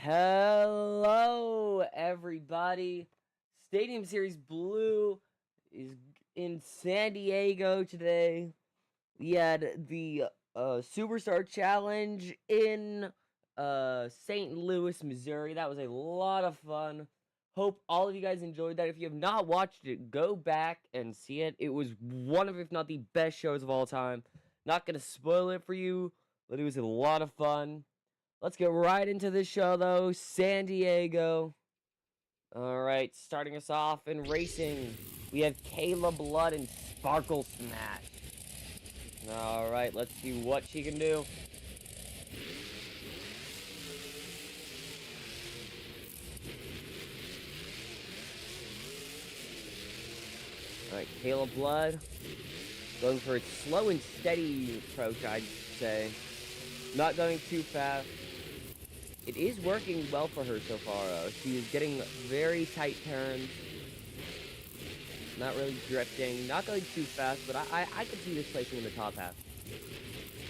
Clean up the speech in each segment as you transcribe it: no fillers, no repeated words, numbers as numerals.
Hello, everybody. Stadium Series Blue is in San Diego today. We had the Superstar Challenge in St. Louis, Missouri. That was a lot of fun. Hope all of you guys enjoyed that. If you have not watched it, go back and see it. It was one of, if not the best shows of all time. Not going to spoil it for you, but it was a lot of fun. Let's get right into this show, though. San Diego. Alright, starting us off in racing, we have Kayla Blood and Sparkle Smash. Alright, let's see what she can do. Alright, Kayla Blood. Going for a slow and steady approach, I'd say. Not going too fast. It is working well for her so far, though. She is getting very tight turns. Not really drifting. Not going too fast, but I could see this placing in the top half.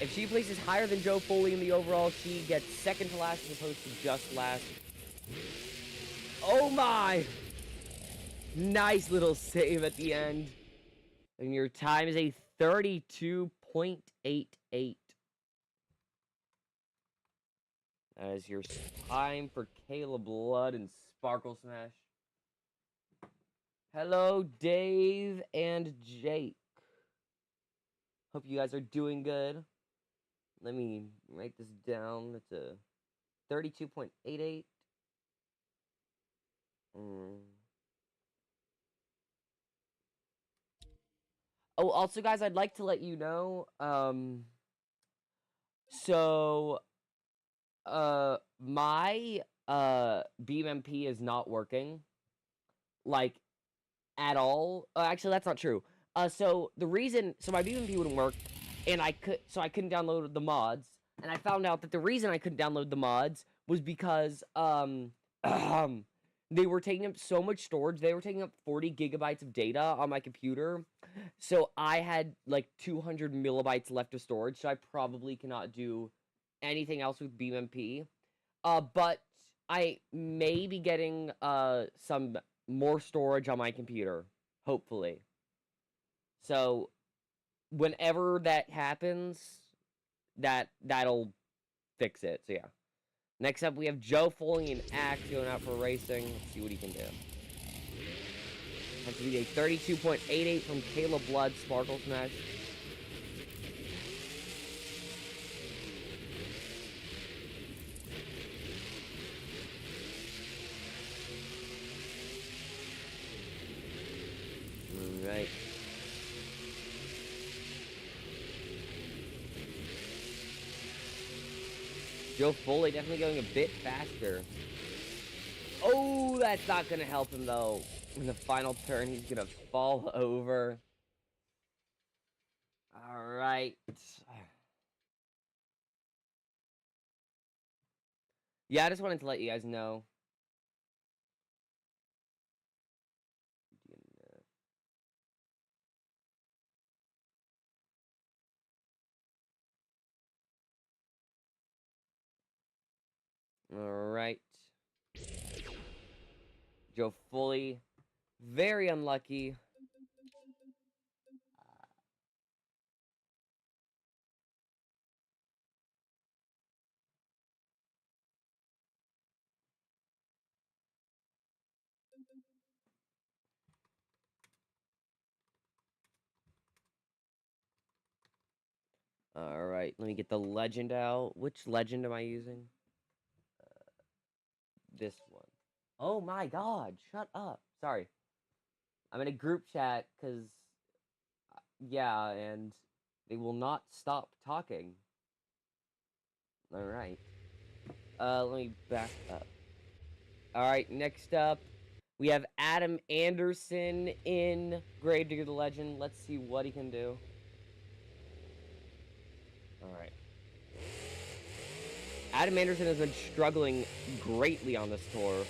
If she places higher than Joe Foley in the overall, she gets second to last as opposed to just last. Oh my! Nice little save at the end. And your time is a 32.88. That is your time for Kayla Blood and Sparkle Smash. Hello, Dave and Jake. Hope you guys are doing good. Let me write this down. It's a 32.88. Oh, also, guys, I'd like to let you know, my BMP is not working, like, at all. Actually, that's not true. So my BMP wouldn't work, and I couldn't download the mods, and I found out that the reason I couldn't download the mods was because, they were taking up so much storage. They were taking up 40 gigabytes of data on my computer. So I had like 200 millibytes left of storage. So I probably cannot do anything else with BMP. But I may be getting some more storage on my computer. Hopefully. So whenever that happens, that'll fix it. So yeah. Next up, we have Joe Foley and Axe going out for racing. Let's see what he can do. That's to be a 32.88 from Kayla Blood, Sparkle Smash. Alright. Joe Foley definitely going a bit faster. Oh, that's not going to help him, though. In the final turn, he's going to fall over. Alright. Yeah, I just wanted to let you guys know. Alright. Joe Foley, very unlucky. Alright, let me get the legend out. Which legend am I using? This one. Oh my god, shut up. Sorry. I'm in a group chat because, yeah, and they will not stop talking. Alright. Let me back up. Alright, next up, we have Adam Anderson in Gravedigger the Legend. Let's see what he can do. Alright. Adam Anderson has been struggling greatly on this tour.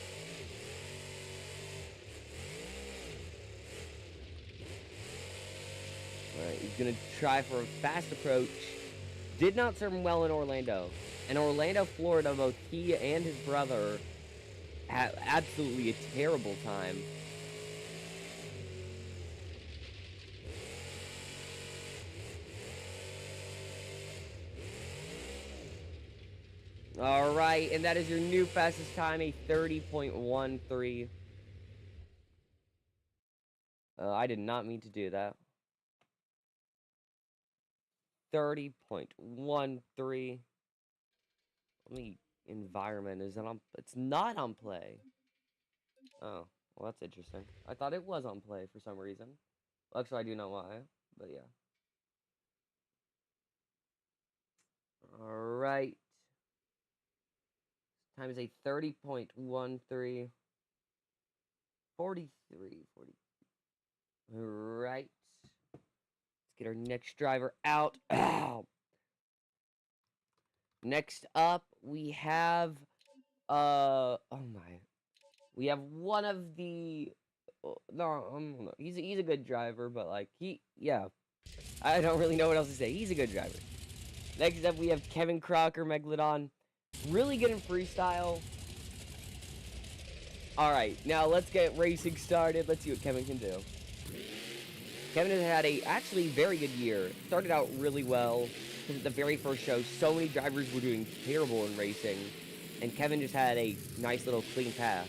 Alright, he's gonna try for a fast approach. Did not serve him well in Orlando. In Orlando, Florida, both he and his brother had absolutely a terrible time. Alright, and that is your new fastest time, a 30.13. I did not mean to do that. 30.13. Let me... Environment, is it on... It's not on play. Oh, well that's interesting. I thought it was on play for some reason. Well, actually, I do know why, but yeah. Alright. Time is a 30.13. 43. Alright. Let's get our next driver out. Ow! Next up, we have, oh my. We have one of the, no, he's a good driver, but, like, yeah. I don't really know what else to say. He's a good driver. Next up, we have Kevin Crocker, Megalodon. Really good in freestyle. Alright, now let's get racing started. Let's see what Kevin can do. Kevin has had a actually very good year. Started out really well. Because at the very first show, so many drivers were doing terrible in racing. And Kevin just had a nice little clean path.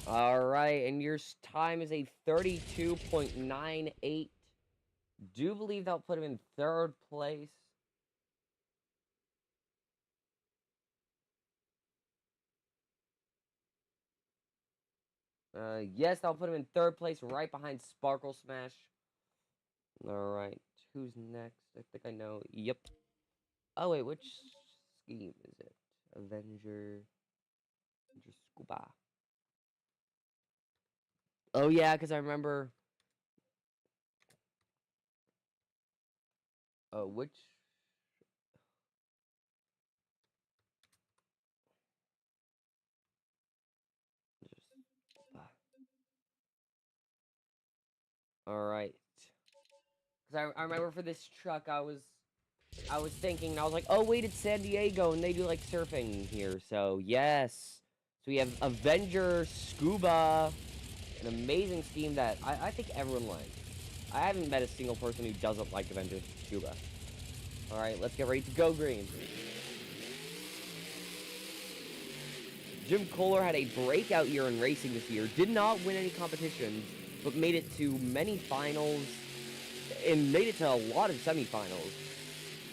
Alright, and your time is a 32.98. Do believe that'll put him in third place. Yes, that'll put him in third place, right behind Sparkle Smash. Alright, who's next? I think I know. Yep. Oh, wait, which scheme is it? Avenger Scuba. Oh, yeah, because I remember... Oh, which... Alright. Because I remember for this truck, I was thinking, I was like, oh, wait, it's San Diego, and they do, like, surfing here, so, yes. So we have Avenger Scuba, an amazing scheme that I think everyone likes. I haven't met a single person who doesn't like Avenger Scuba. Alright, let's get ready to go green. Jim Kohler had a breakout year in racing this year, did not win any competitions, but made it to many finals, and made it to a lot of semifinals.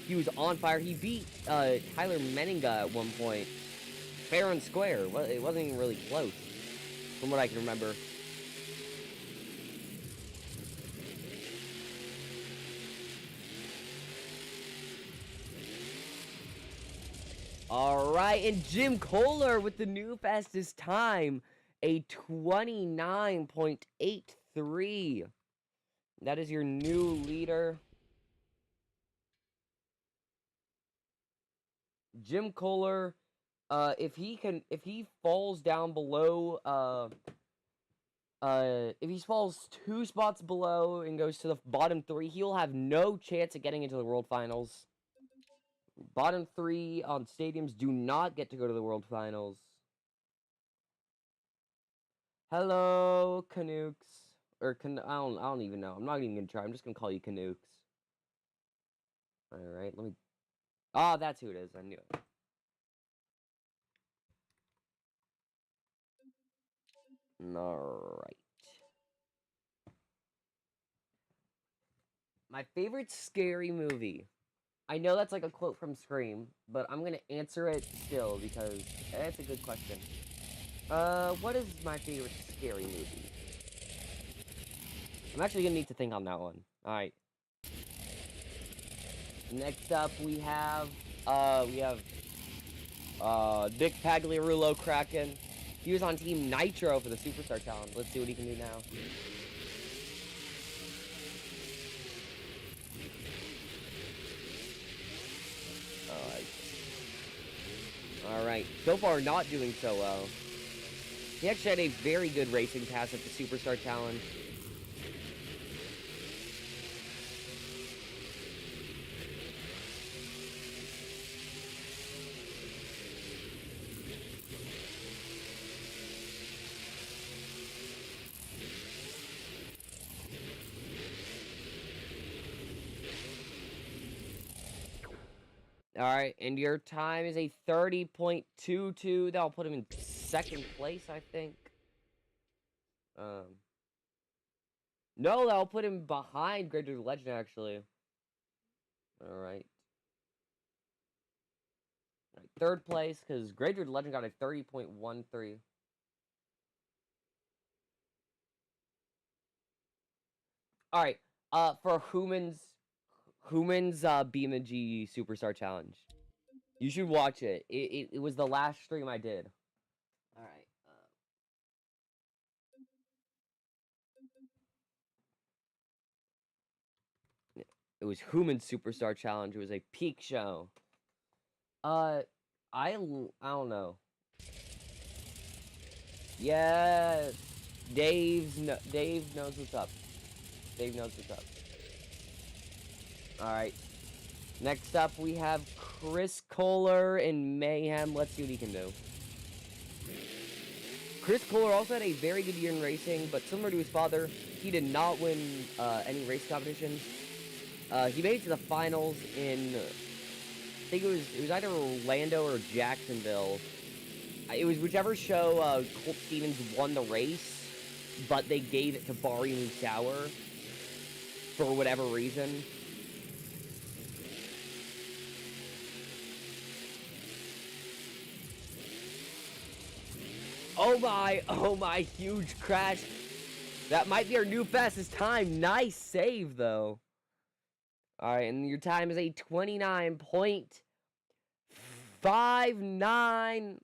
He was on fire. He beat Tyler Menninga at one point. Fair and square. Well, it wasn't even really close, from what I can remember. Alright, and Jim Kohler with the new fastest time, a 29.83. That is your new leader. Jim Kohler, if he falls down below, if he falls 2 spots below and goes to the bottom 3, he'll have no chance of getting into the World Finals. Bottom 3 on stadiums do not get to go to the World Finals. Hello, Canucks. Or, I don't even know. I'm not even gonna try. I'm just gonna call you Canucks. Alright, let me... Ah, that's who it is. I knew it. Alright. My favorite scary movie. I know that's like a quote from Scream, but I'm gonna answer it still because it's a good question. What is my favorite scary movie? I'm actually gonna need to think on that one. Alright. Next up, we have Nick Pagliarulo Kraken. He was on Team Nitro for the Superstar Challenge. Let's see what he can do now. Alright. So far, not doing so well. He actually had a very good racing pass at the Superstar Challenge. Alright, and your time is a 30.22. That'll put him in second place, I think. No, that'll put him behind Greater Legend, actually. Alright. Third place, because Greater Legend got a 30.13. Alright, for Hooman's BeamNG Superstar Challenge. You should watch it. It was the last stream I did. Alright. It was Hooman Superstar Challenge. It was a peak show. I don't know. Yeah, Dave knows what's up. Dave knows what's up. All right. Next up, we have Chris Kohler and Mayhem. Let's see what he can do. Chris Kohler also had a very good year in racing, but similar to his father, he did not win any race competitions. He made it to the finals in, I think it was either Orlando or Jacksonville. It was whichever show Colt Stevens won the race, but they gave it to Barry Musauer for whatever reason. Oh my, huge crash. That might be our new fastest time. Nice save, though. Alright, and your time is a 29.59.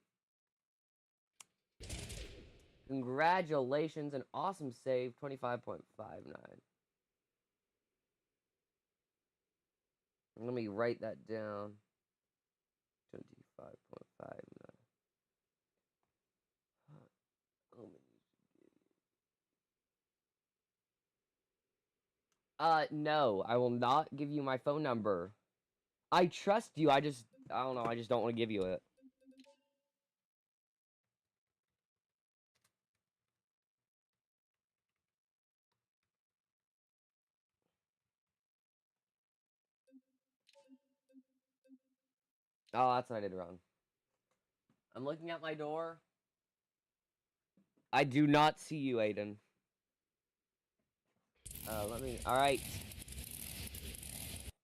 Congratulations, an awesome save, 25.59. Let me write that down. 25.59. No, I will not give you my phone number. I trust you, I don't know, I just don't want to give you it. Oh, that's what I did wrong. I'm looking at my door. I do not see you, Aiden. Alright.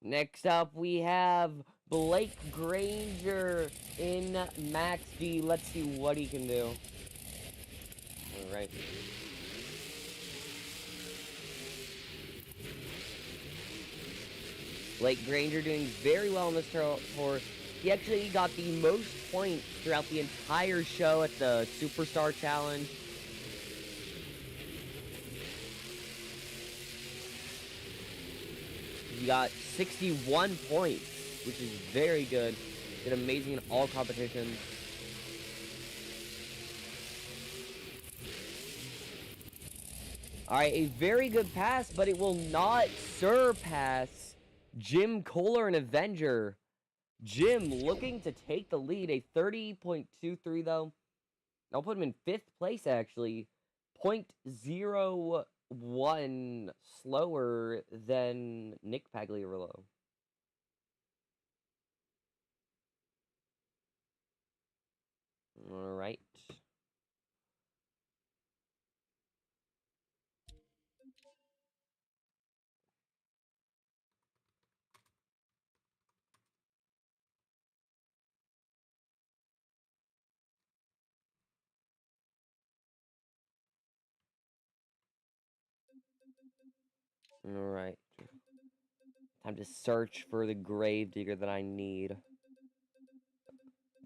Next up, we have Blake Granger in Max D. Let's see what he can do. Alright. Blake Granger doing very well in this tour. He actually got the most points throughout the entire show at the Superstar Challenge. He got 61 points, which is very good. Did amazing in all competitions. Alright, a very good pass, but it will not surpass Jim Kohler and Avenger. Jim looking to take the lead, a 30.23 though. I'll put him in 5th place actually. 0.01 slower than Nick Pagliarillo. Alright. Alright. Time to search for the gravedigger that I need.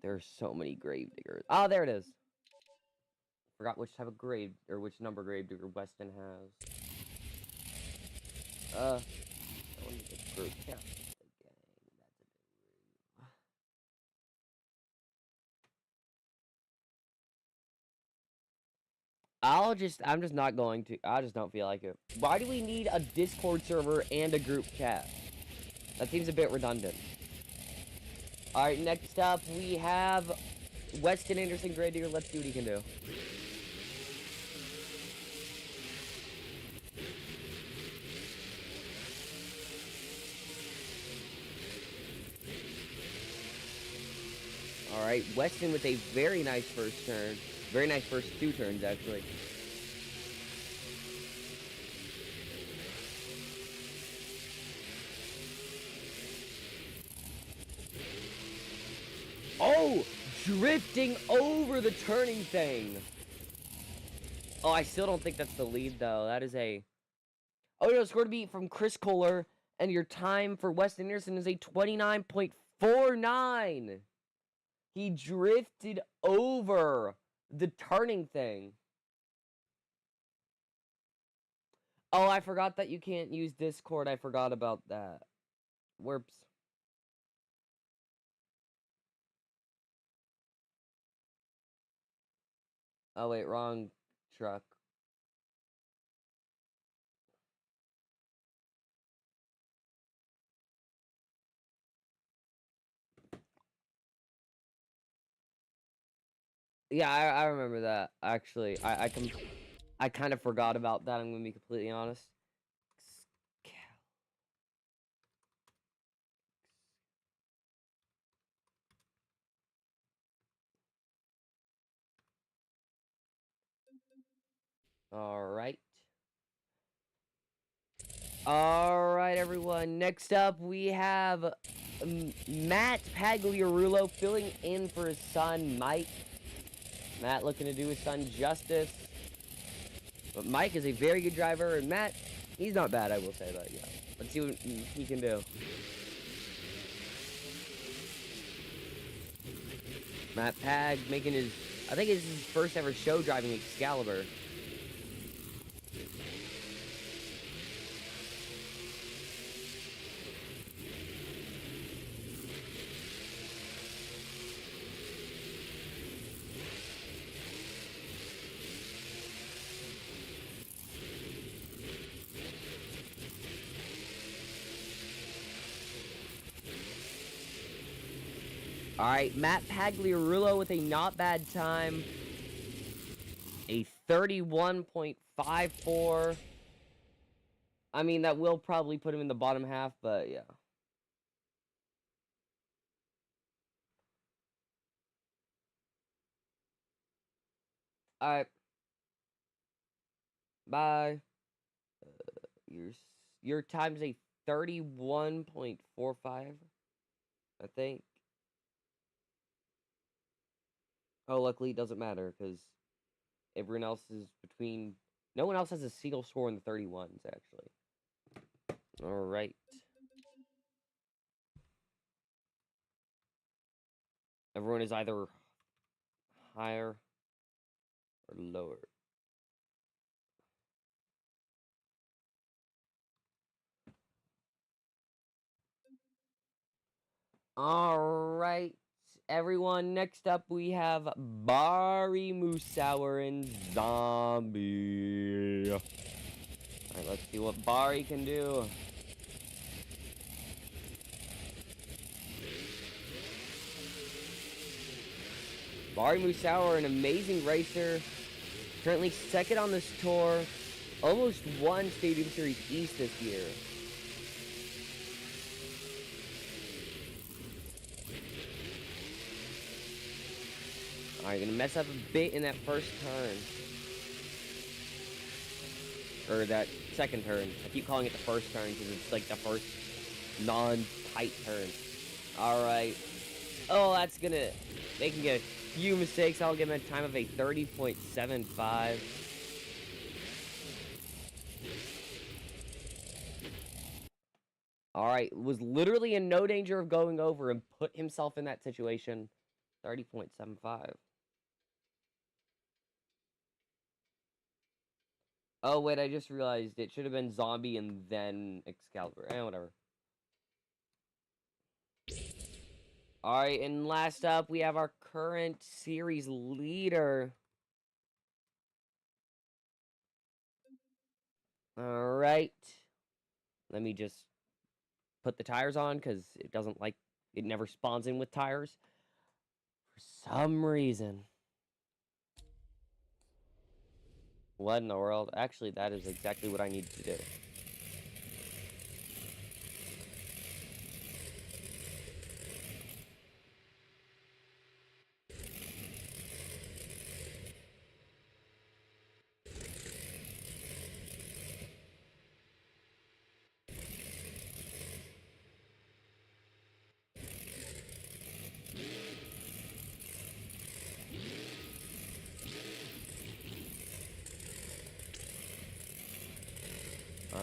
There are so many gravediggers. Oh, there it is. Forgot which type of grave, or which number gravedigger Weston has. I want to get group count. I'm just not going to. I just don't feel like it. Why do we need a Discord server and a group chat? That seems a bit redundant. Alright, next up we have Weston Anderson Gravedigger. Let's see what he can do. Alright, Weston with a very nice first turn. Very nice first 2 turns, actually. Oh! Drifting over the turning thing! Oh, I still don't think that's the lead, though. That is a... Oh, no, score to beat from Chris Kohler, and your time for Weston Anderson is a 29.49! He drifted over the turning thing. Oh, I forgot that you can't use Discord. I forgot about that. Whoops. Oh, wait, wrong truck. Yeah, I remember that, actually. I kind of forgot about that, I'm gonna be completely honest. Alright. Alright, everyone. Next up, we have Matt Pagliarulo filling in for his son, Mike. Matt looking to do his son justice. But Mike is a very good driver, and Matt, he's not bad, I will say, but yeah. Let's see what he can do. Matt Pag making his, I think it's his first ever show driving Excalibur. Alright, Matt Pagliarulo with a not bad time. A 31.54. I mean, that will probably put him in the bottom half, but yeah. Alright. Bye. Your time's a 31.45, I think. Oh, luckily it doesn't matter, because everyone else is between... No one else has a single score in the 31s, actually. Alright. Everyone is either higher or lower. Alright, everyone. Next up, we have Bari Musauer and Zombie. Alright, let's see what Bari can do. Bari Musauer, an amazing racer. Currently second on this tour. Almost won Stadium Series East this year. Alright, gonna mess up a bit in that first turn. Or that second turn. I keep calling it the first turn because it's like the first non-tight turn. Alright. Oh, that's gonna make him get a few mistakes. I'll give him a time of a 30.75. Alright, was literally in no danger of going over and put himself in that situation. 30.75. Oh, wait, I just realized it should have been Zombie and then Excalibur. Whatever. Alright, and last up, we have our current series leader. Alright. Let me just put the tires on, because it doesn't like... It never spawns in with tires. For some reason. What in the world? Actually, that is exactly what I need to do.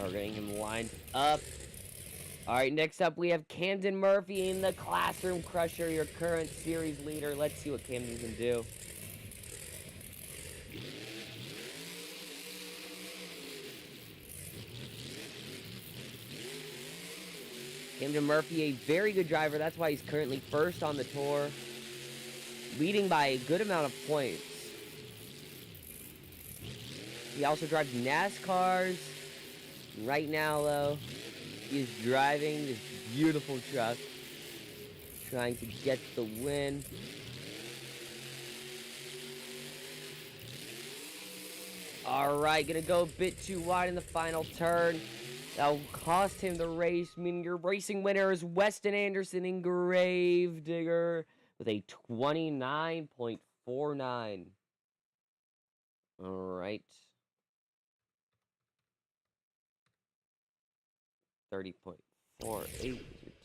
We're getting him lined up. Alright, next up we have Camden Murphy in the Classroom Crusher, your current series leader. Let's see what Camden can do. Camden Murphy, a very good driver. That's why he's currently first on the tour, leading by a good amount of points. He also drives NASCARs. Right now, though, he is driving this beautiful truck, trying to get the win. Alright, gonna go a bit too wide in the final turn. That'll cost him the race, meaning your racing winner is Weston Anderson in Gravedigger with a 29.49. Alright. 30.48 is your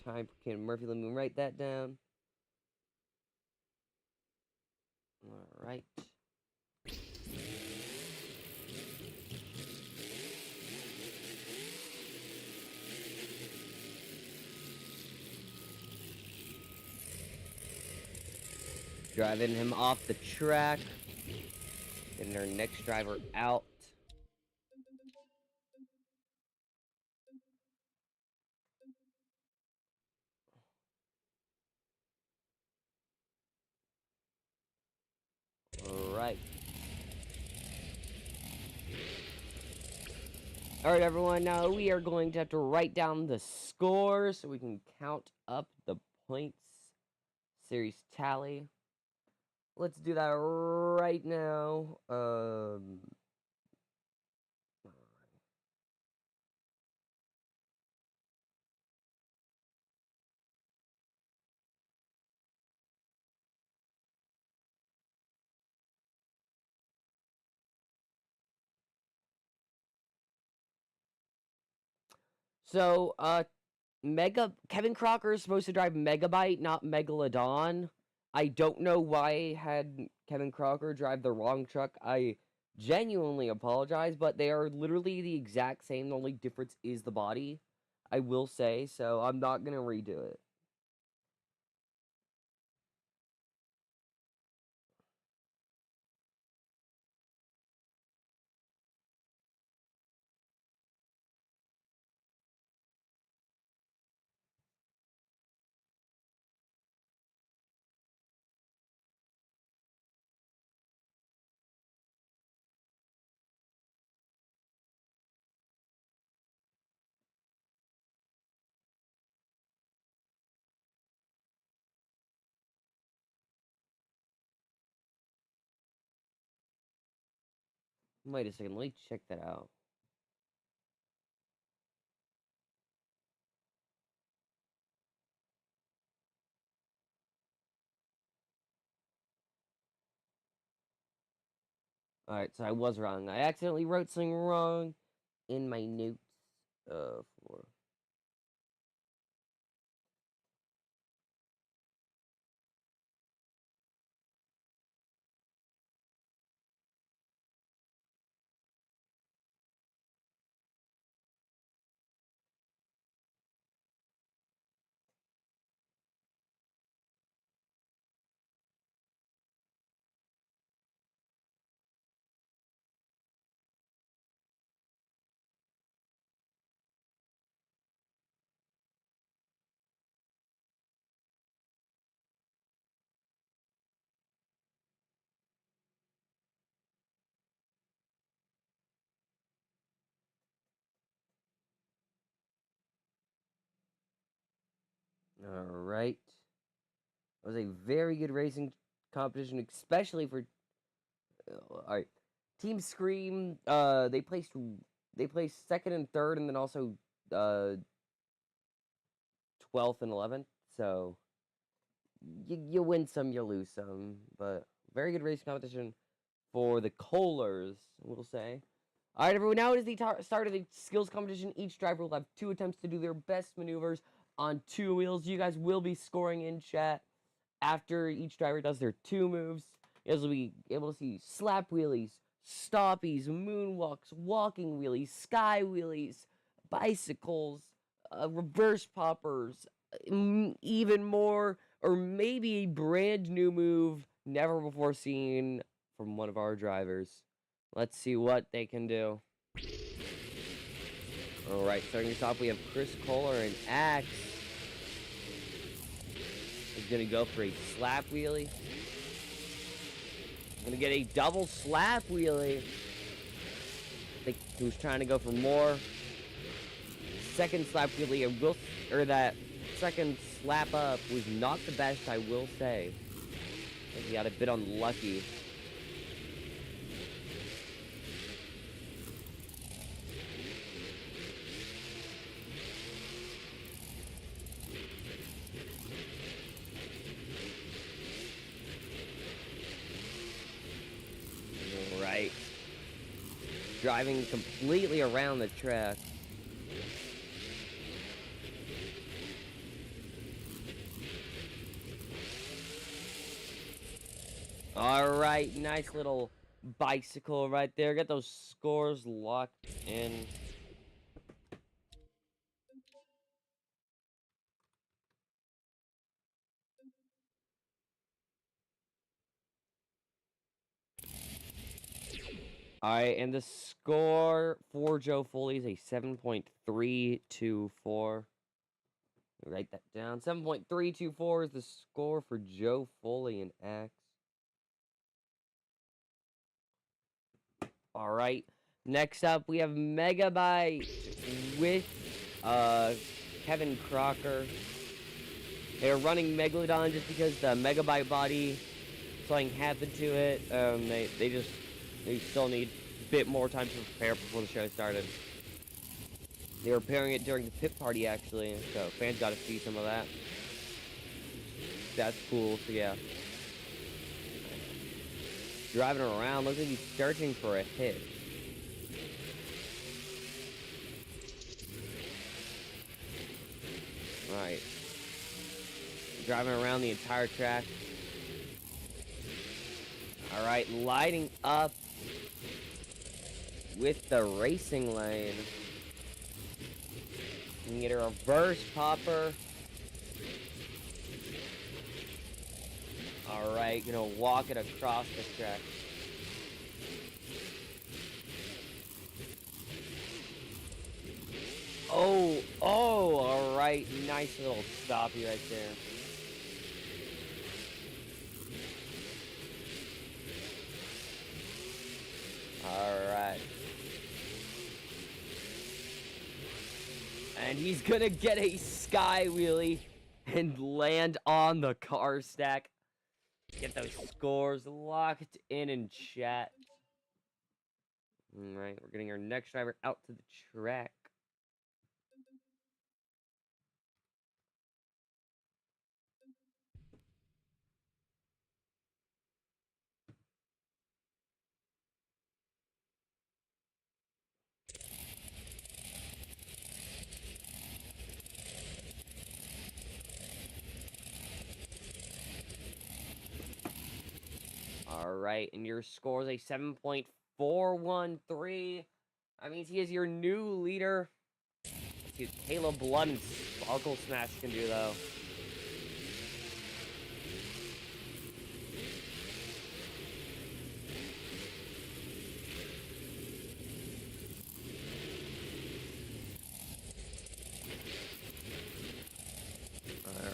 time for Ken Murphy. Let me write that down. Alright. Driving him off the track. Getting our next driver out. Alright. Alright, everyone. Now we are going to have to write down the scores so we can count up the points. Series tally. Let's do that right now. So, Kevin Crocker is supposed to drive Megabyte, not Megalodon. I don't know why I had Kevin Crocker drive the wrong truck. I genuinely apologize, but they are literally the exact same. The only difference is the body, I will say, so I'm not gonna redo it. Wait a second, let me check that out. Alright, so I was wrong. I accidentally wrote something wrong in my notes for... Alright. It was a very good racing competition, especially for... Alright. Team Scream, they placed second and third, and then also 12th and 11th. So you win some, you lose some, but very good racing competition for the Kohlers, we'll say. All right, everyone, now it is the start of the skills competition. Each driver will have 2 attempts to do their best maneuvers on 2 wheels. You guys will be scoring in chat after each driver does their 2 moves. You guys will be able to see slap wheelies, stoppies, moonwalks, walking wheelies, sky wheelies, bicycles, reverse poppers, even more, or maybe a brand new move never before seen from one of our drivers. Let's see what they can do. Alright, starting us off, we have Chris Kohler and Axe. He's gonna go for a slap wheelie. Gonna get a double slap wheelie. I think he was trying to go for more. Second slap wheelie, that second slap up was not the best, I will say. I think he got a bit unlucky. Alright. Driving completely around the track. Alright, nice little bicycle right there. Get those scores locked in. Alright, and the score for Joe Foley is a 7.324. Write that down. 7.324 is the score for Joe Foley and Axe. Alright, next up we have Megabyte with Kevin Crocker. They're running Megalodon just because the Megabyte body, something happened to it. They still need a bit more time to prepare before the show started. They were repairing it during the pit party, actually, so fans got to see some of that. That's cool, so yeah. Driving around, looks like he's searching for a hit. Right. Driving around the entire track. Alright, lighting up with the racing lane. You can get a reverse popper. Alright, gonna walk it across the track. Oh, alright, nice little stoppie right there. Alright. And he's gonna get a sky wheelie and land on the car stack. Get those scores locked in chat. Alright, we're getting our next driver out to the track. Alright, and your score is a 7.413. That means he is your new leader. Let's see what Caleb Blood and Sparkle Smash can do, though.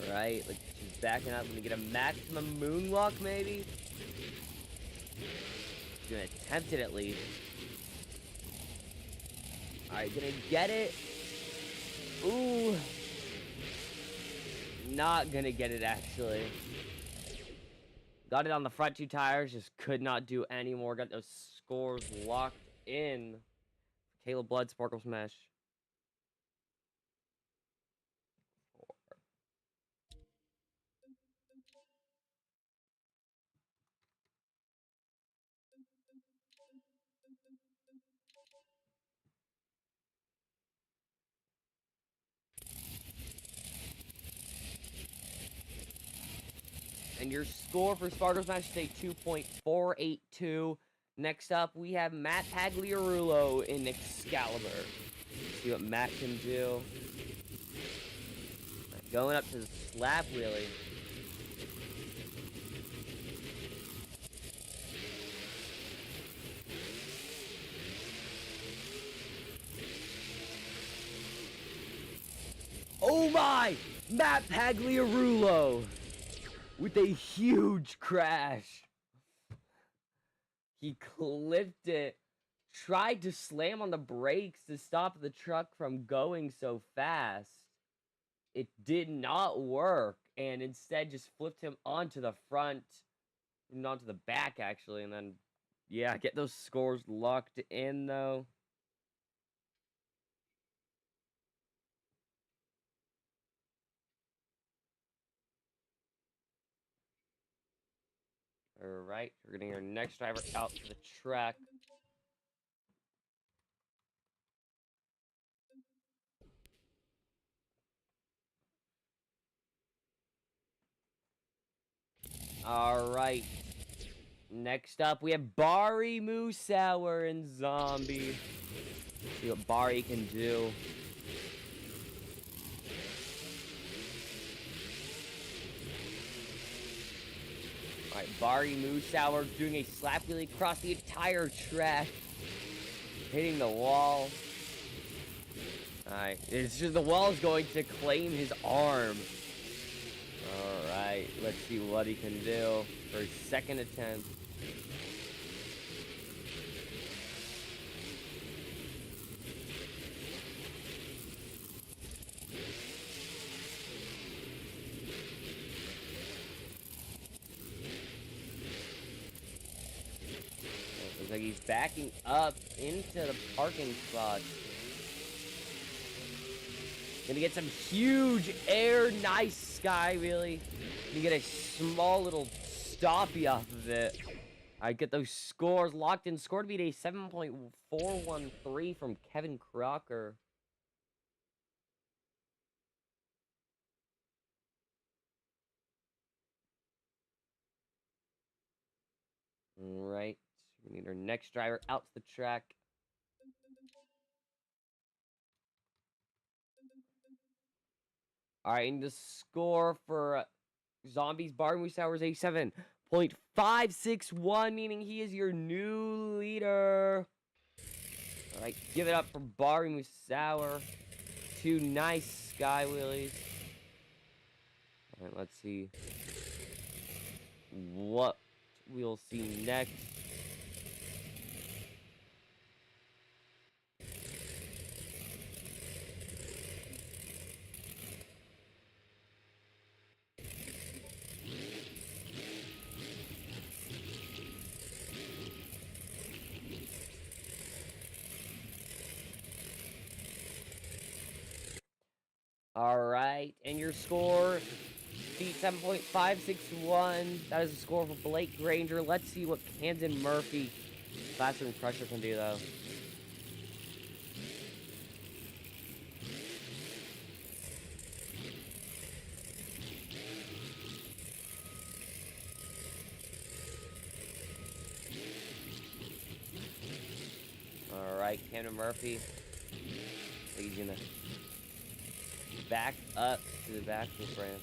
Alright, like she's backing up. Gonna get a maximum moonwalk, maybe? Gonna attempt it at least. Alright, gonna get it. Ooh. not gonna get it, actually. Got it on the front two tires, just could not do any more. Got those scores locked in. Caleb Blood, Sparkle Smash. And your score for Sparkle Smash is a 2.482. Next up, we have Matt Pagliarulo in Excalibur. Let's see what Matt can do. Going up to the slap wheelie. Oh my! Matt Pagliarulo with a huge crash. He clipped it, tried to slam on the brakes to stop the truck from going so fast. It did not work, and instead just flipped him onto the front, and onto the back, actually, and then, yeah, get those scores locked in, though. Alright, we're getting our next driver out to the track. Alright. Next up, we have Bari Musauer and Zombie. See what Bari can do. Alright, Bari Musauer doing a slap wheelie across the entire track. Hitting the wall. Alright, it's just the wall is going to claim his arm. Alright, let's see what he can do for his second attempt. Looks like he's backing up into the parking spot. Gonna get some huge air, nice sky, really. You get a small little stoppy off of it. I get those scores locked in. Score to beat a 7.413 from Kevin Crocker. Alright, we need our next driver out to the track. Alright, and the score for Zombies Bari Musauer is a 7.561, meaning he is your new leader. Alright, give it up for Bari Musauer. Two nice sky wheelies. Alright, let's see what we'll see next. Alright, and your score beat 7.561. That is the score for Blake Granger. Let's see what Camden Murphy, Classroom Crusher, can do, though. Alright, Camden Murphy. He's gonna back up to the back of the ramp.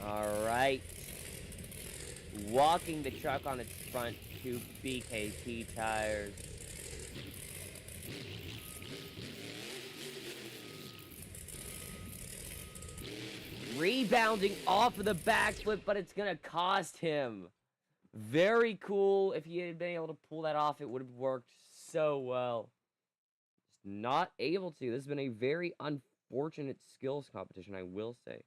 Alright. Walking the truck on its front two BKT tires. Rebounding off of the backflip, but it's gonna cost him. Very cool. If he had been able to pull that off, it would have worked so well. not able to. This has been a very unfortunate skills competition, I will say.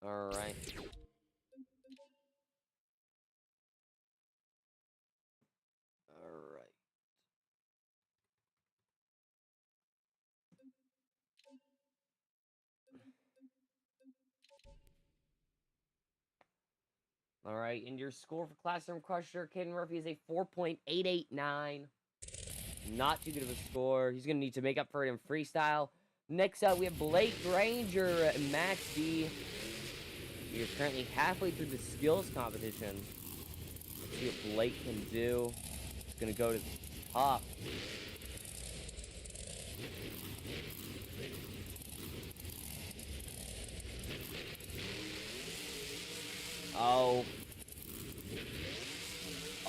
Alright. Alright. Alright, and your score for Classroom Crusher, Caden Murphy, is a 4.889. Not too good of a score. He's going to need to make up for it in freestyle. Next up, we have Blake Granger and Max D. We are currently halfway through the skills competition. Let's see what Blake can do. He's going to go to the top. Oh.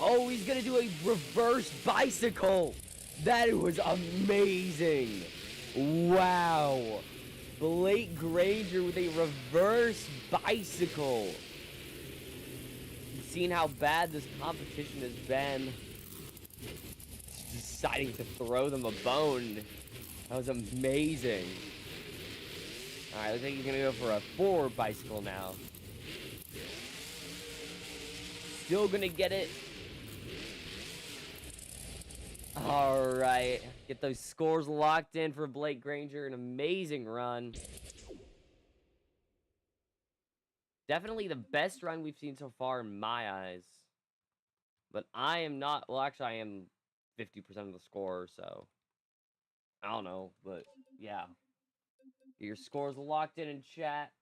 Oh, he's going to do a reverse bicycle. That was amazing. Wow. Blake Granger with a reverse bicycle. You've seen how bad this competition has been. Deciding to throw them a bone. That was amazing. Alright, looks like he's going to go for a forward bicycle now. Still going to get it. Alright, get those scores locked in for Blake Granger. An amazing run. Definitely the best run we've seen so far in my eyes. But I am not, well actually I am 50% of the score, so I don't know, but yeah. Get your scores locked in chat.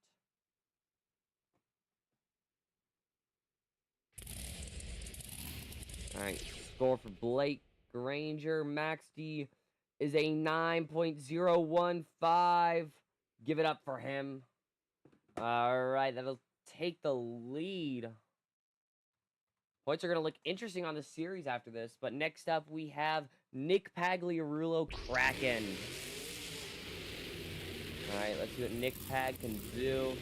Alright, score for Blake Granger, Max D is a 9.015. Give it up for him. Alright, that'll take the lead. Points are going to look interesting on the series after this, but next up we have Nick Pagliarulo Kraken. Alright, let's see what Nick Pag can do.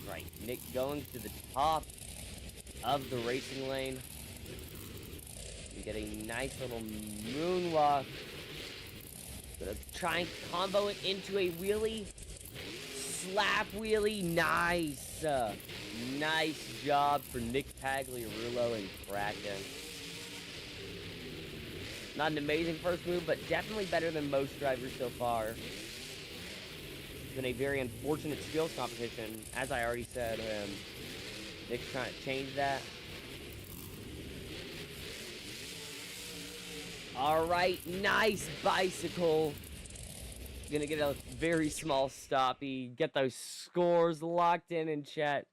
Right, Nick going to the top of the racing lane. We get a nice little moonwalk. Gonna try and combo it into a wheelie. Slap wheelie. Nice. Nice job for Nick Pagliarulo and Kraken. Not an amazing first move, but definitely better than most drivers so far. It's been a very unfortunate skills competition, as I already said. Nick's trying to change that. Alright, nice bicycle. Gonna get a very small stoppy. Get those scores locked in chat.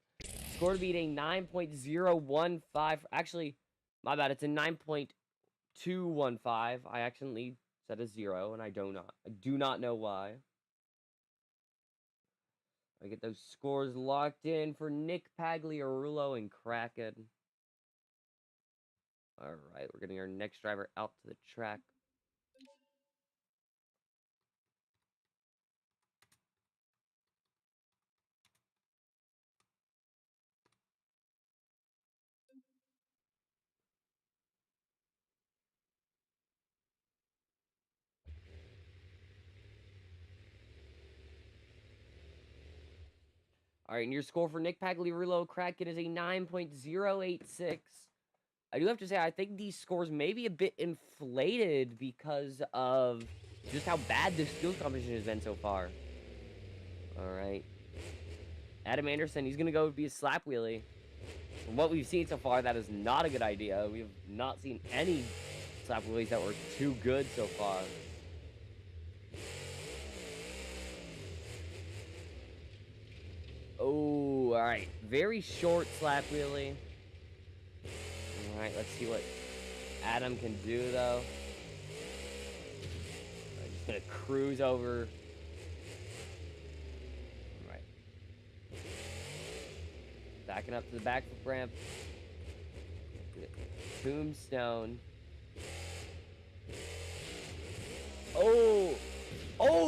Score to beat a 9.015. Actually, my bad, it's a 9.215. I accidentally said a 0, and I do not know why. I get those scores locked in for Nick Pagliarulo and Kraken. Alright, we're getting our next driver out to the track. Alright, and your score for Nick Pagliarulo Kraken is a 9.086. I do have to say, I think these scores may be a bit inflated because of just how bad this skills competition has been so far. Alright. Adam Anderson, he's going to go be a slap wheelie. From what we've seen so far, that is not a good idea. We have not seen any slap wheelies that were too good so far. Oh, alright. Very short slap wheelie. Alright, let's see what Adam can do, though. I'm just gonna cruise over. Alright. Backing up to the back ramp. Tombstone. Oh,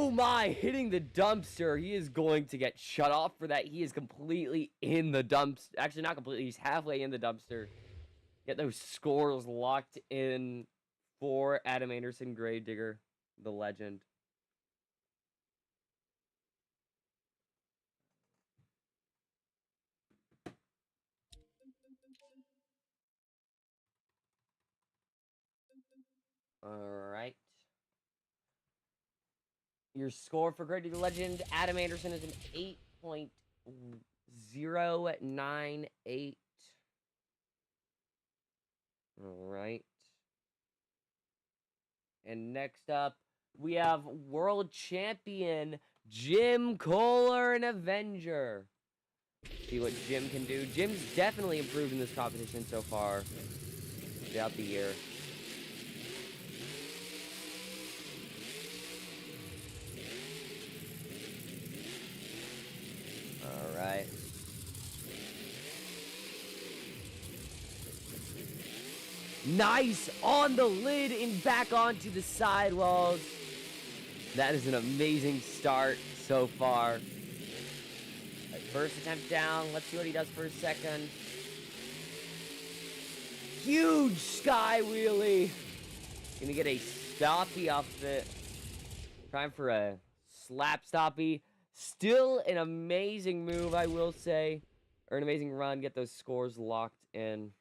Oh my, hitting the dumpster. He is going to get shut off for that. He is completely in the dumpster. Actually, not completely. He's halfway in the dumpster. Get those scores locked in for Adam Anderson, Gravedigger, the legend. All right. Your score for Gravedigger Legend, Adam Anderson, is an 8.098. All right. And next up, we have world champion Jim Kohler, an Avenger. See what Jim can do. Jim's definitely improved in this competition so far throughout the year. All right. Nice on the lid and back onto the sidewalls. That is an amazing start so far. First attempt down. Let's see what he does for a second. Huge sky wheelie. Gonna get a stoppie off of it. Time for a slap stoppie. Still an amazing move, I will say. Or an amazing run. Get those scores locked in.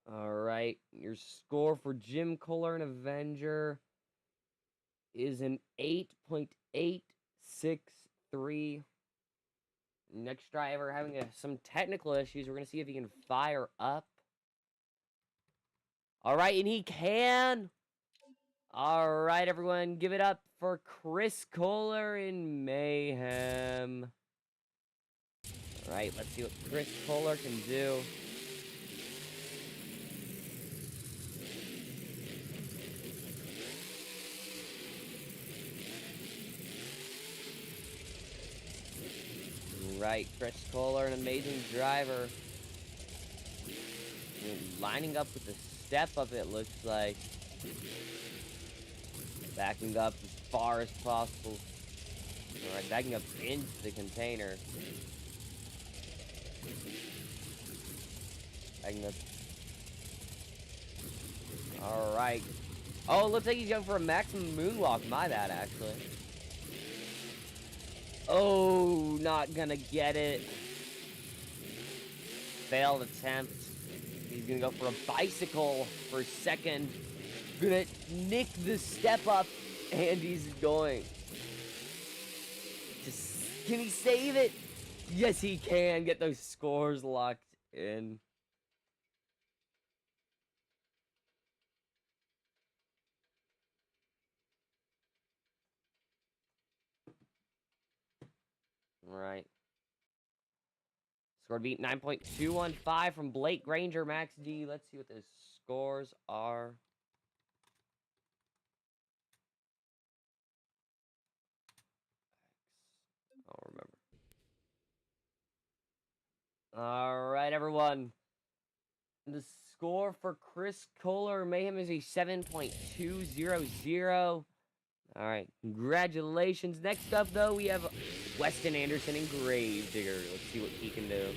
Alright, your score for Jim Kohler and Avenger is an 8.863. Next driver having some technical issues. We're going to see if he can fire up. Alright, and he can! Alright, everyone, give it up for Chris Kohler in Mayhem. Alright, let's see what Chris Kohler can do. Right, Chris Kohler, an amazing driver. Lining up with the step up, it looks like. Backing up as far as possible. Alright, backing up into the container. Backing up. Alright. Oh, it looks like he's going for a maximum moonwalk. My bad, actually. Oh, not gonna get it. Failed attempt. He's gonna go for a bicycle for a second. Gonna nick the step up, and he's going. Can he save it? Yes, he can. Get those scores locked in. Right. Score beat 9.215 from Blake Granger, Max D. Let's see what the scores are. I don't remember. All right, everyone. The score for Chris Kohler Mayhem is a 7.200. All right, congratulations. Next up, though, we have Weston Anderson and Gravedigger. Let's see what he can do.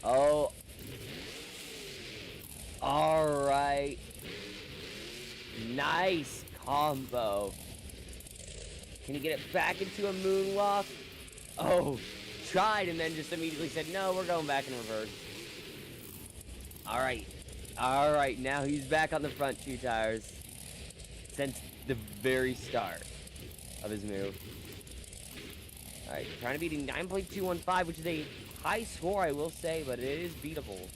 Oh. All right. Nice combo. Can he get it back into a moonwalk? Oh, tried and then just immediately said, no, we're going back in reverse. All right. All right, now he's back on the front two tires since the very start of his move. Alright, trying to beat a 9.215, which is a high score, I will say, but it is beatable.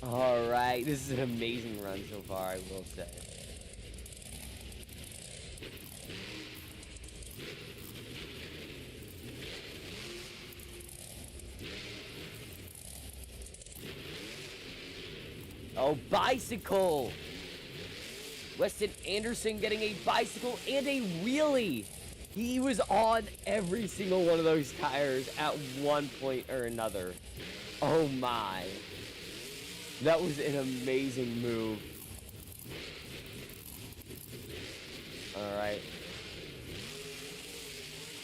Alright, this is an amazing run so far, I will say. Oh, bicycle! Weston Anderson getting a bicycle and a wheelie! He was on every single one of those tires at one point or another. Oh my. That was an amazing move. Alright.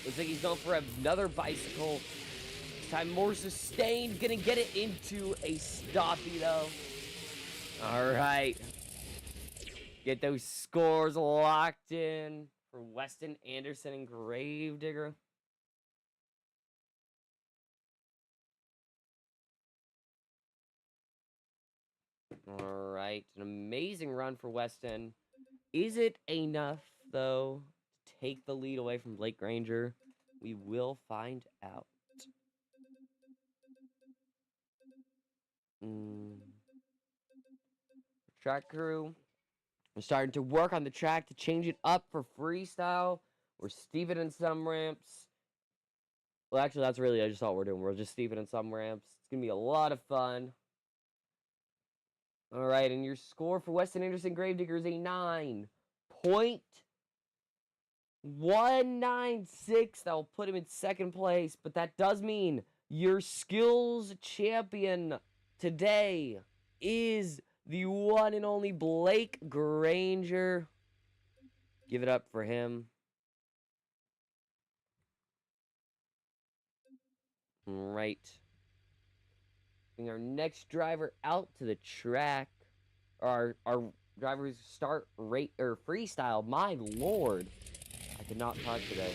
Looks like he's going for another bicycle. This time more sustained. Gonna get it into a stoppie though. Alright. Get those scores locked in for Weston Anderson and Gravedigger. Alright. An amazing run for Weston. Is it enough, though, to take the lead away from Blake Granger? We will find out. Track crew. We're starting to work on the track to change it up for freestyle. We're steepening some ramps. Well, actually, that's really just all we're doing. We're just steepening some ramps. It's going to be a lot of fun. All right, and your score for Weston Anderson Gravedigger is a 9.196. That will put him in second place, but that does mean your skills champion today is the one and only Blake Granger. Give it up for him. Right. Bring our next driver out to the track. Our drivers start rate or freestyle. My lord. I could not talk today.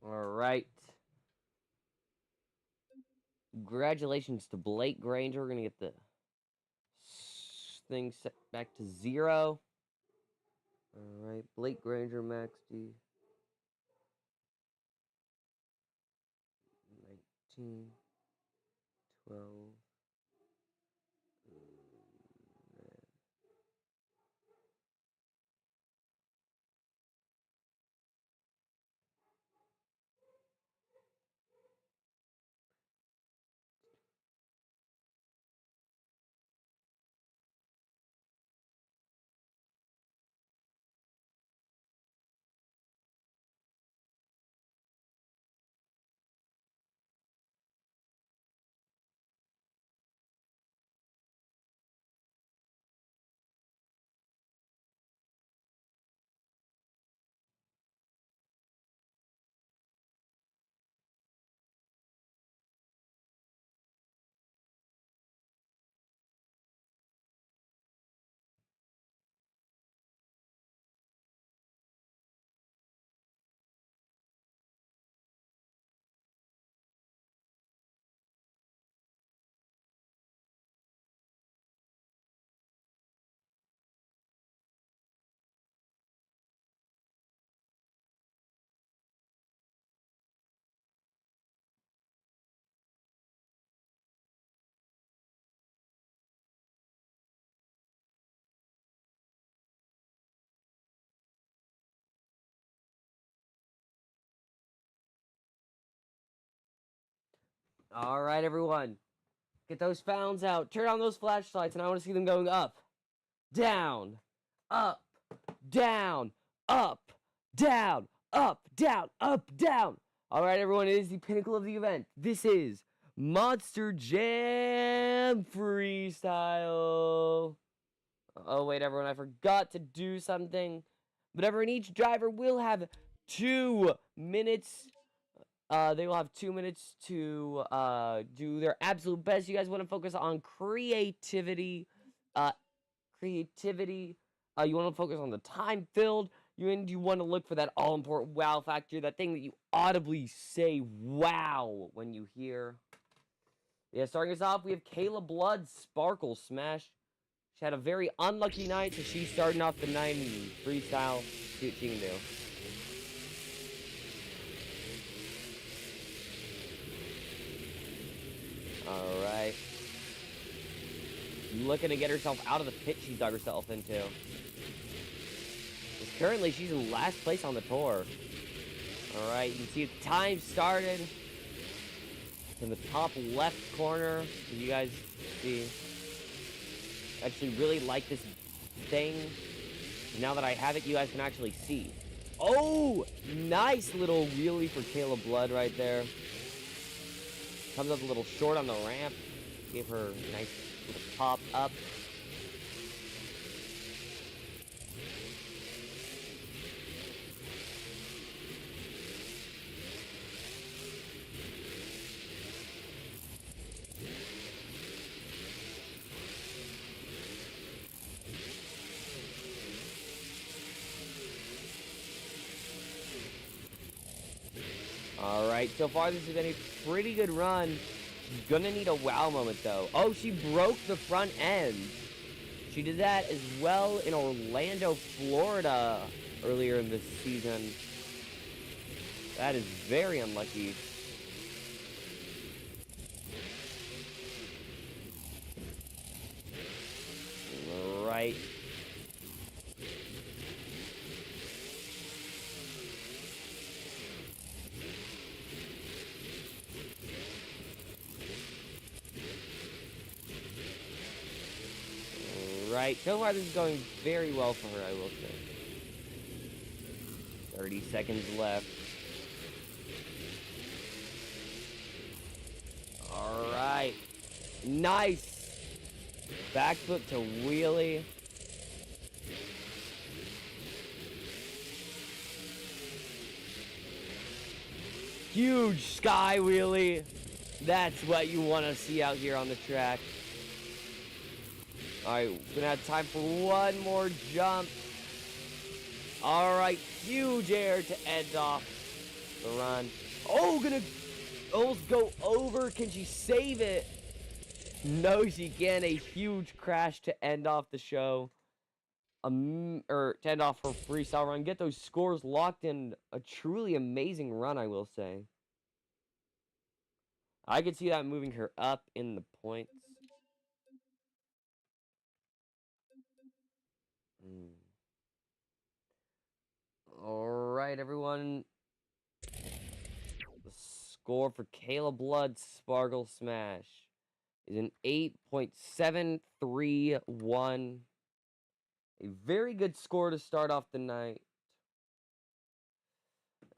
Alright. Congratulations to Blake Granger. We're going to get the thing set back to 0. Alright, Blake Granger, Max D. 19, 12. All right, everyone. Get those founds out. Turn on those flashlights, and I want to see them going up, down, up, down, up, down, up, down, up, down. All right, everyone, it is the pinnacle of the event. This is Monster Jam Freestyle. Oh, wait, everyone, I forgot to do something. But everyone, each driver will have 2 minutes. They will have 2 minutes to do their absolute best. You guys want to focus on creativity. You want to focus on the time filled. You want to look for that all-important wow factor, that thing that you audibly say wow when you hear. Yeah, starting us off, we have Kayla Blood Sparkle Smash. She had a very unlucky night, so she's starting off the night in freestyle. See what she can do. Alright. Looking to get herself out of the pit she dug herself into. Currently, she's in last place on the tour. Alright, you can see the time started. In the top left corner. You guys see. I actually really like this thing. Now that I have it, you guys can actually see. Oh! Nice little wheelie for Kayla Blood right there. Comes up a little short on the ramp. Gave her a nice little pop up. Alright, so far this has been a pretty good run. She's gonna need a wow moment though. Oh, she broke the front end. She did that as well in Orlando, Florida earlier in this season. That is very unlucky. Right. Right, so far this is going very well for her, I will say. 30 seconds left. Alright. Nice! Backflip to wheelie. Huge sky wheelie. That's what you want to see out here on the track. Alright, we're gonna have time for one more jump. Alright, huge air to end off the run. Oh, gonna almost go over. Can she save it? No, she can. A huge crash to end off the show. Or to end off her freestyle run. Get those scores locked in. A truly amazing run, I will say. I could see that moving her up in the points. Alright, everyone. The score for Kayla Blood Sparkle Smash is an 8.731. A very good score to start off the night.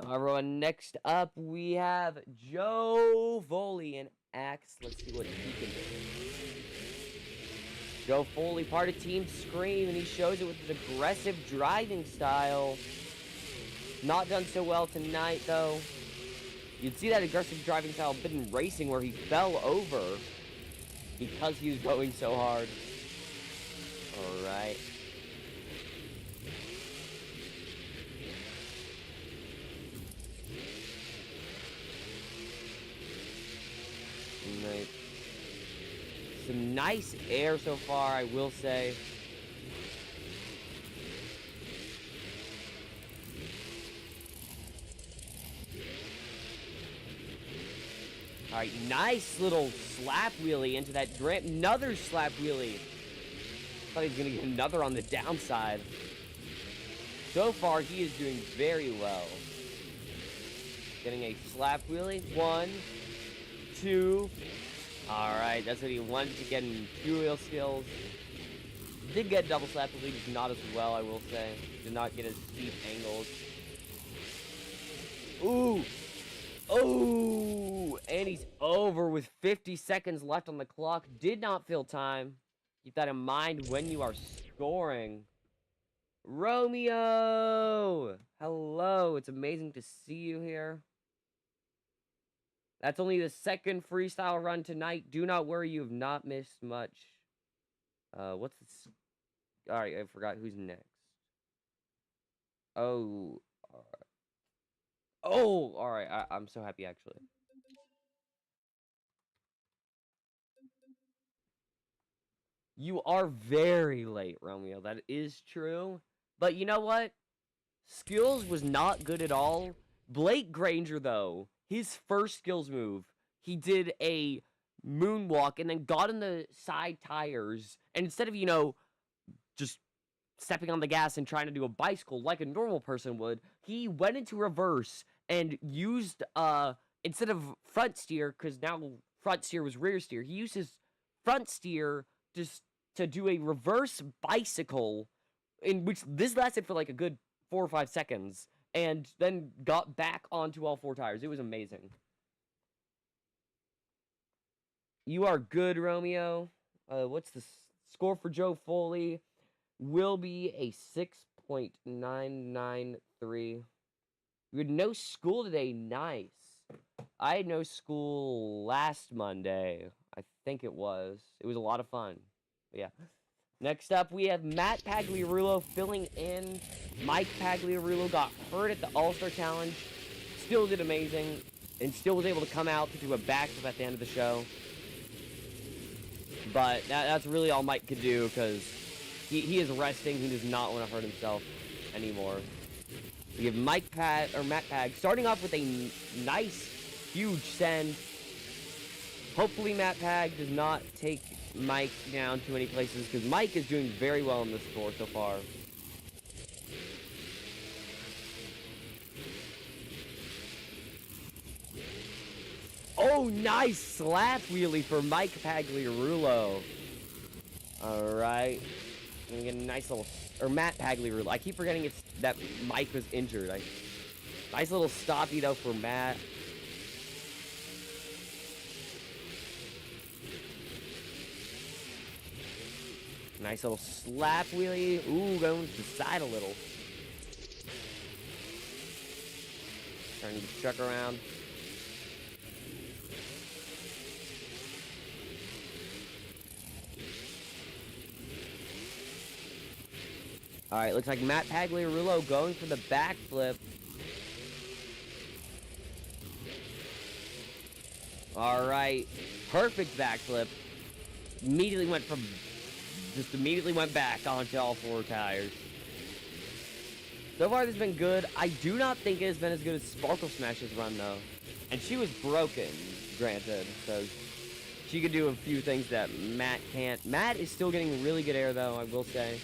Everyone, next up we have Joe Foley and Axe. Let's see what he can do. Joe Foley, part of Team Scream, and he shows it with his aggressive driving style. Not done so well tonight, though. You'd see that aggressive driving style a bit in racing where he fell over because he was going so hard. Alright. Some nice air so far, I will say. Alright, nice little slap wheelie into that ramp. Another slap wheelie. Thought he was going to get another on the downside. So far, he is doing very well. Getting a slap wheelie. 1, 2. Alright, that's what he wanted to get in two wheel skills. Did get double slap wheelie, just not as well, I will say. Did not get as steep angles. Ooh. Oh, and he's over with 50 seconds left on the clock. Did not fill time. Keep that in mind when you are scoring. Romeo! Hello, it's amazing to see you here. That's only the second freestyle run tonight. Do not worry, you have not missed much. What's this? Alright, I forgot who's next. Oh, alright. Oh, alright, I'm so happy actually. You are very late, Romeo. That is true. But you know what? Skills was not good at all. Blake Granger, though, his first skills move, he did a moonwalk and then got in the side tires. And instead of, just stepping on the gas and trying to do a bicycle like a normal person would, he went into reverse and used, instead of front steer, because now front steer was rear steer, he used his front steer just to do a reverse bicycle, in which this lasted for like a good 4 or 5 seconds, and then got back onto all 4 tires. It was amazing. You are good, Romeo. What's the score for Joe Foley? Will be a 6.993. You had no school today. Nice. I had no school last Monday. I think it was. It was a lot of fun. But yeah. Next up, we have Matt Pagliarulo filling in. Mike Pagliarulo got hurt at the All-Star Challenge. Still did amazing. And still was able to come out to do a backflip at the end of the show. But that's really all Mike could do, because he is resting. He does not want to hurt himself anymore. We have Matt Pag starting off with a nice, huge send. Hopefully Matt Pag does not take Mike down too many places, because Mike is doing very well in this score so far. Oh, nice slap wheelie for Mike Pagliarulo. Alright. Gonna get a nice little... Or Matt Pagliarulo. I keep forgetting that Mike was injured. Nice little stoppy, though, for Matt. Nice little slap wheelie. Ooh, going to the side a little. Turning the truck around. Alright, looks like Matt Pagliarulo going for the backflip. Alright, perfect backflip. Immediately went back onto all 4 tires. So far, this has been good. I do not think it has been as good as Sparkle Smash's run, though. And she was broken, granted, so she could do a few things that Matt can't. Matt is still getting really good air, though, I will say.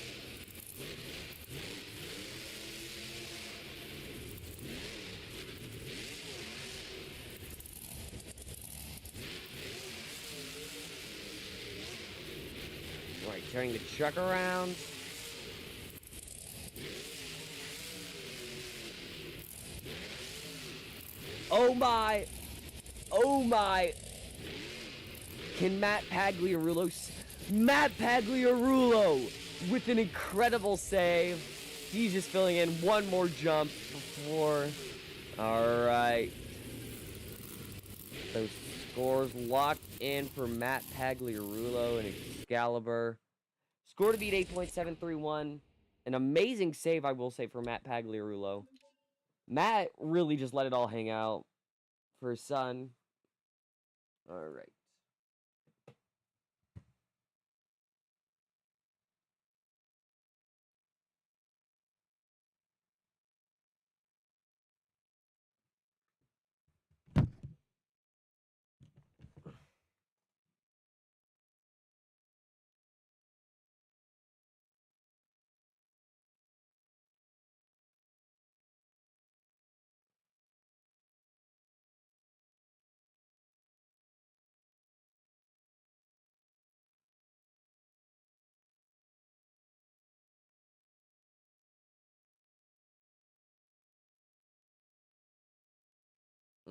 Alright, turning the truck around. Oh my! Oh my! Can Matt Pagliarulo... Matt Pagliarulo with an incredible save. He's just filling in one more jump before... Alright. Those scores locked in for Matt Pagliarulo and Excalibur. Score to beat 8.731. An amazing save, I will say, for Matt Pagliarulo. Matt really just let it all hang out for his son. Alright.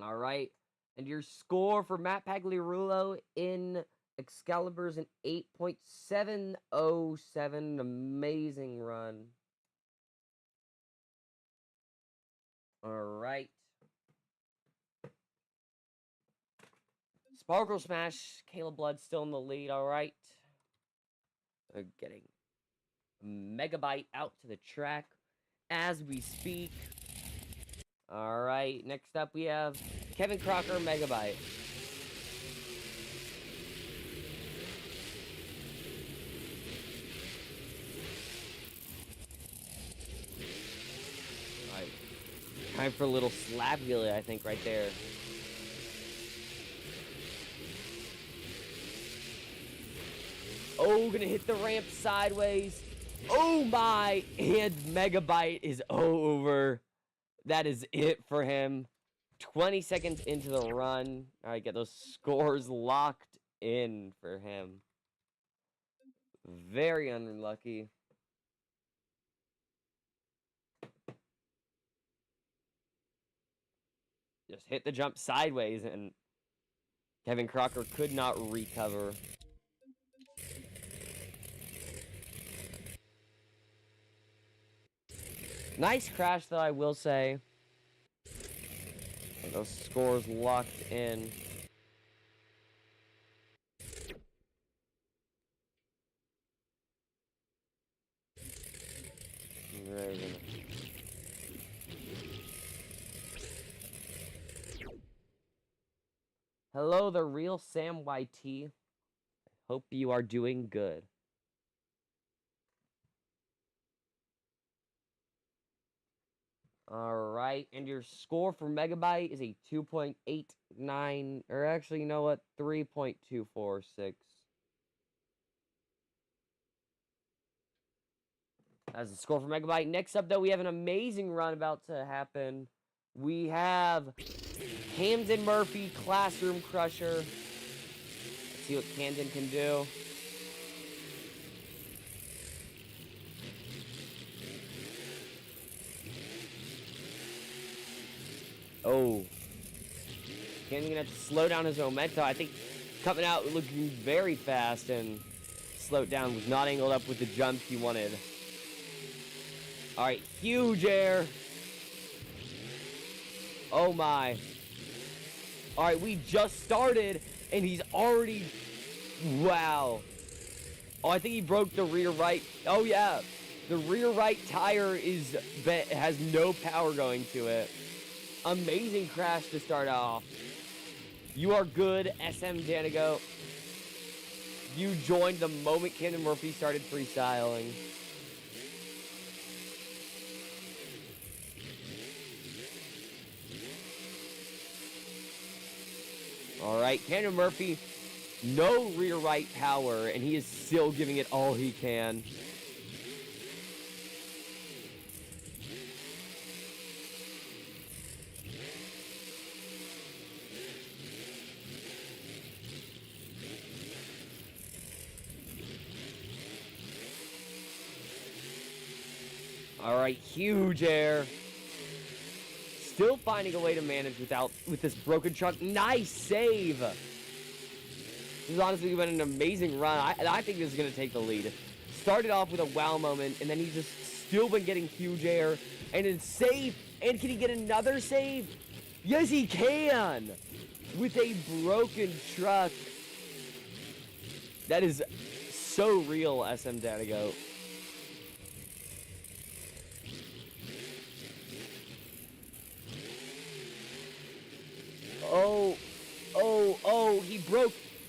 All right. And your score for Matt Pagliarulo in Excalibur is an 8.707. Amazing run. All right. Sparkle Smash. Caleb Blood still in the lead. All right. They're getting Megabyte out to the track as we speak. All right. Next up, we have Kevin Crocker, Megabyte. All right. Time for a little Slapula, I think, right there. Oh, gonna hit the ramp sideways. Oh my! And Megabyte is over. That is it for him. 20 seconds into the run. All right, get those scores locked in for him. Very unlucky. Just hit the jump sideways, and Kevin Crocker could not recover. Nice crash, though, I will say. And those scores locked in. Hello, the real Sam YT. Hope you are doing good. Alright, and your score for Megabyte is a 2.89, or actually, you know what, 3.246. That's the score for Megabyte. Next up, though, we have an amazing run about to happen. We have Camden Murphy, Classroom Crusher. Let's see what Camden can do. Oh. Camden gonna have to slow down his momentum. I think coming out looking very fast and slowed down. Was not angled up with the jump he wanted. Alright, huge air. Oh my. Alright, we just started and he's already... Wow. Oh, I think he broke the rear right. Oh yeah. The rear right tire has no power going to it. Amazing crash to start off. You are good, SM Danigo. You joined the moment Camden Murphy started freestyling. Alright, Camden Murphy, no rear right power, and he is still giving it all he can. Alright, huge air. Still finding a way to manage with this broken truck. Nice save. This has honestly been an amazing run. I think this is going to take the lead. Started off with a wow moment, and then he's just still been getting huge air. And it's save. And can he get another save? Yes, he can. With a broken truck. That is so real, SM Danigo. Oh, he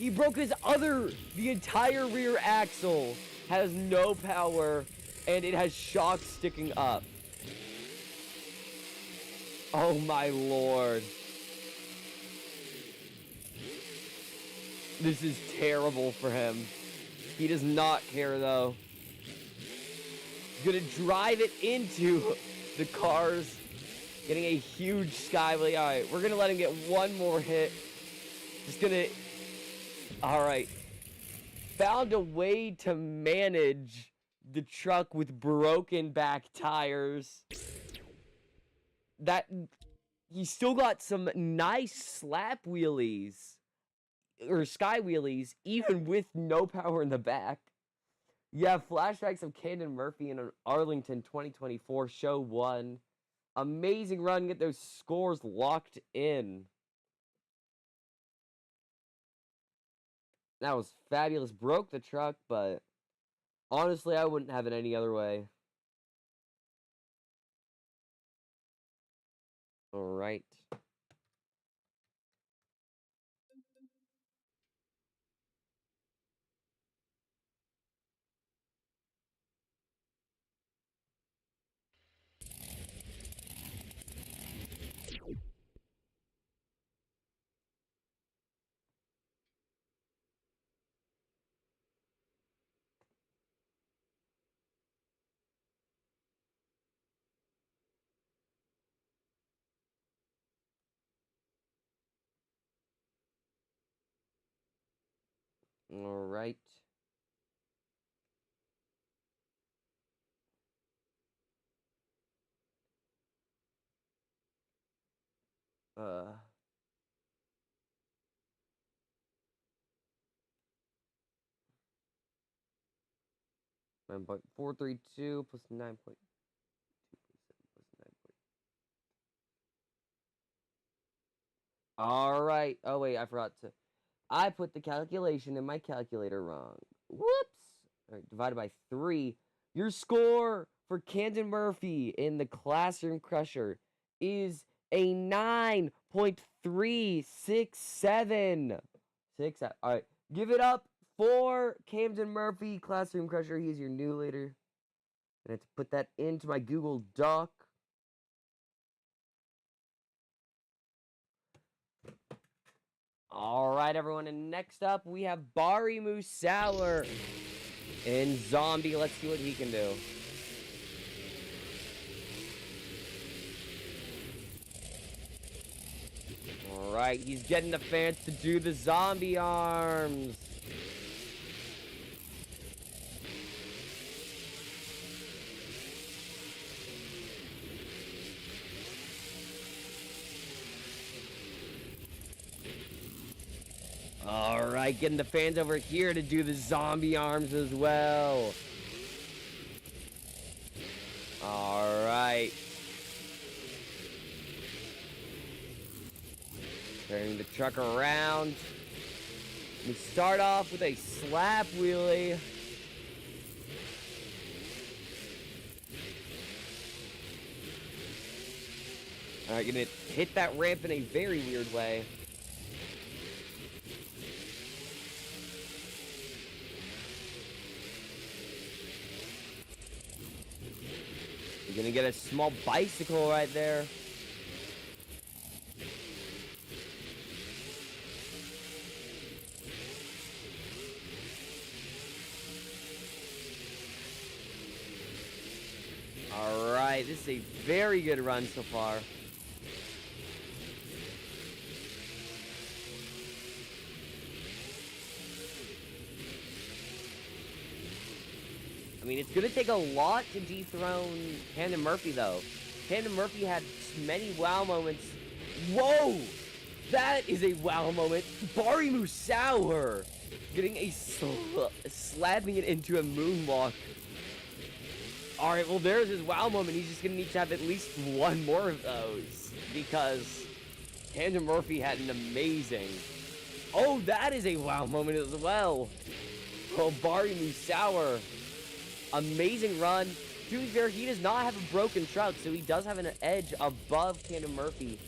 broke the entire rear axle has no power, and it has shocks sticking up. Oh my lord. This is terrible for him. He does not care though. He's gonna drive it into the cars. Getting a huge skyway. Alright, we're gonna let him get one more hit. Just gonna... Alright. Found a way to manage the truck with broken back tires. That He's still got some nice slap wheelies. Or sky wheelies, even with no power in the back. You have flashbacks of Camden Murphy in Arlington 2024 Show 1. Amazing run, get those scores locked in. That was fabulous. Broke the truck, but honestly, I wouldn't have it any other way. Alright. Alright. Uh... 9.432 plus 9.2 plus 9. Alright. Oh, wait, I forgot to... I put the calculation in my calculator wrong. Whoops! Alright, divided by 3. Your score for Camden Murphy in the Classroom Crusher is a 9.367. Alright, give it up for Camden Murphy, Classroom Crusher. He's your new leader. I have to put that into my Google Doc. Alright, everyone, and next up we have Bari Musauer in Zombie. Let's see what he can do. Alright, he's getting the fans to do the zombie arms. Alright, getting the fans over here to do the zombie arms as well. Alright. Turning the truck around. We start off with a slap wheelie. Alright, gonna hit that ramp in a very weird way. You're gonna get a small bicycle right there. Alright, this is a very good run so far. I mean, it's going to take a lot to dethrone Camden Murphy, though. Camden Murphy had many wow moments. Whoa! That is a wow moment. Bari Musauer getting a slapping it into a moonwalk. Alright, well, there's his wow moment. He's just going to need to have at least one more of those. Because Camden Murphy had an amazing... Oh, that is a wow moment as well. Oh, Bari Musauer. Amazing run. To be fair, he does not have a broken truck, so he does have an edge above Camden Murphy.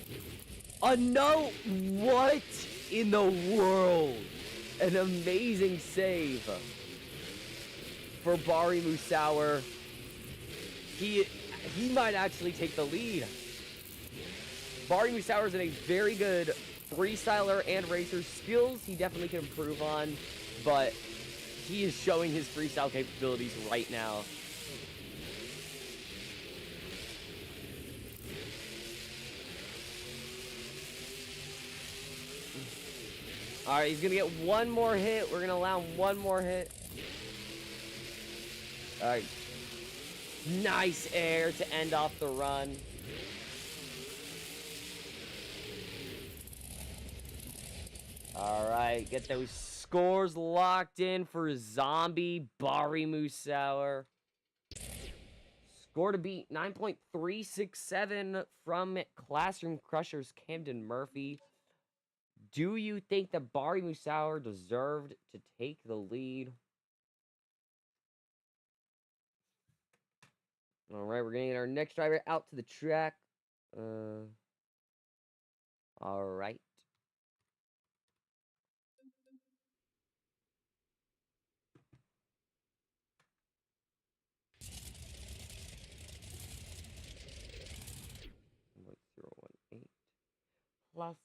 No! What in the world? An amazing save for Bari Musauer. He might actually take the lead. Bari Musauer is in a very good freestyler and racer. Skills he definitely can improve on, but he is showing his freestyle capabilities right now. Alright, he's gonna get one more hit. We're gonna allow him one more hit. Alright. Nice air to end off the run. Alright, get those scores locked in for Zombie Bari Musauer. Score to beat 9.367 from Classroom Crushers Camden Murphy. Do you think that Bari Musauer deserved to take the lead? Alright, we're going to get our next driver out to the track. Alright. Plus.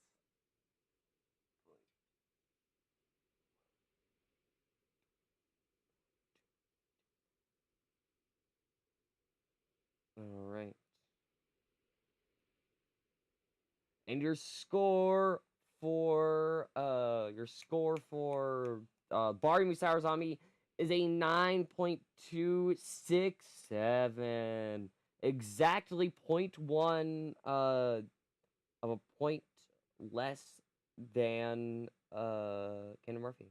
Alright. And your score for Bari Musauer Zombie is a 9.267. Exactly 0.1 of a point less than Kendall Murphy.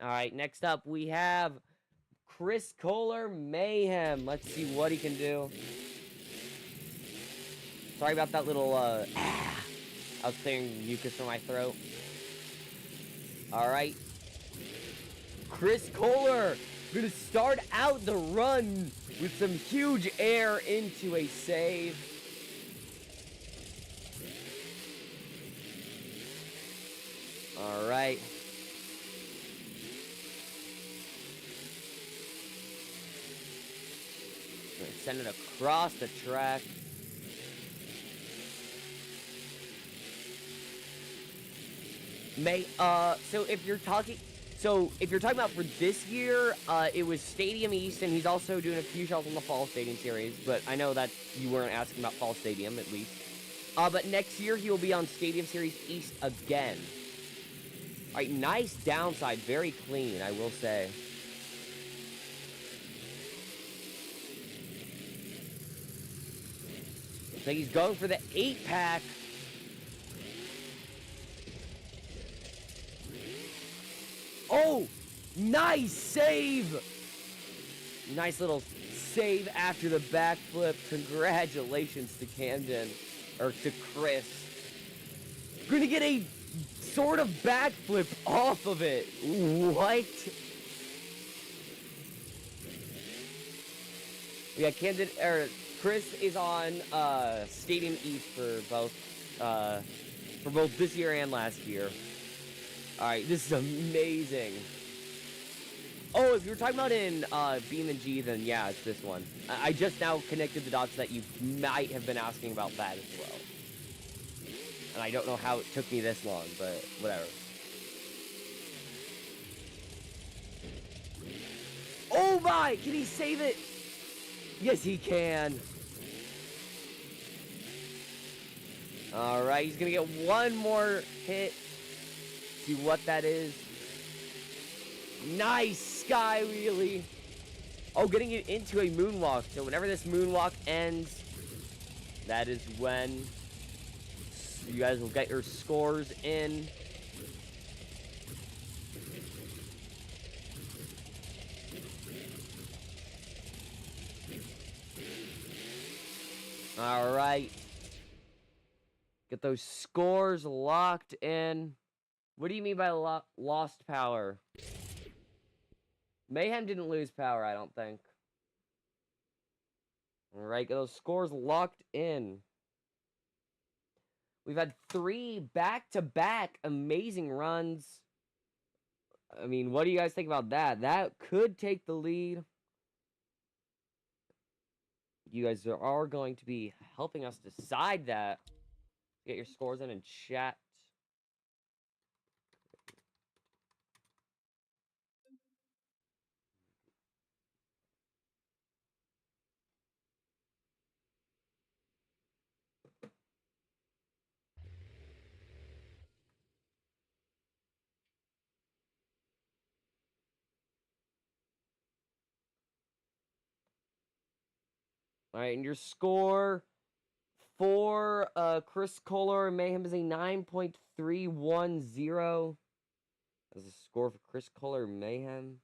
Alright, next up we have Chris Kohler Mayhem. Let's see what he can do. Sorry about that little I was clearing mucus from my throat. Alright. Chris Kohler gonna start out the run with some huge air into a save. Alright. Gonna send it across the track. So if you're talking about for this year, it was Stadium East, and he's also doing a few shows on the Fall Stadium series, but I know that you weren't asking about Fall Stadium, at least. But next year, he will be on Stadium Series East again. Alright, nice downside, very clean, I will say. So he's going for the 8-pack. Oh, nice save! Nice little save after the backflip. Congratulations to Camden, or to Chris. Gonna get a sort of backflip off of it. What? Yeah, Camden, Chris is on Stadium East for both this year and last year. Alright, this is amazing. Oh, if you're talking about in Beam and G, then yeah, it's this one. I just now connected the dots that you might have been asking about that as well. And I don't know how it took me this long, but whatever. Oh my! Can he save it? Yes, he can. Alright, he's gonna get one more hit. See what that is. Nice sky wheelie. Oh, getting it into a moonwalk. So whenever this moonwalk ends, that is when you guys will get your scores in. Alright. Get those scores locked in. What do you mean by lost power? Mayhem didn't lose power, I don't think. Alright, get those scores locked in. We've had 3 back-to-back amazing runs. I mean, what do you guys think about that? That could take the lead. You guys are going to be helping us decide that. Get your scores in chat. Alright, and your score for Chris Kohler Mayhem is a 9.310. That's a score for Chris Kohler Mayhem.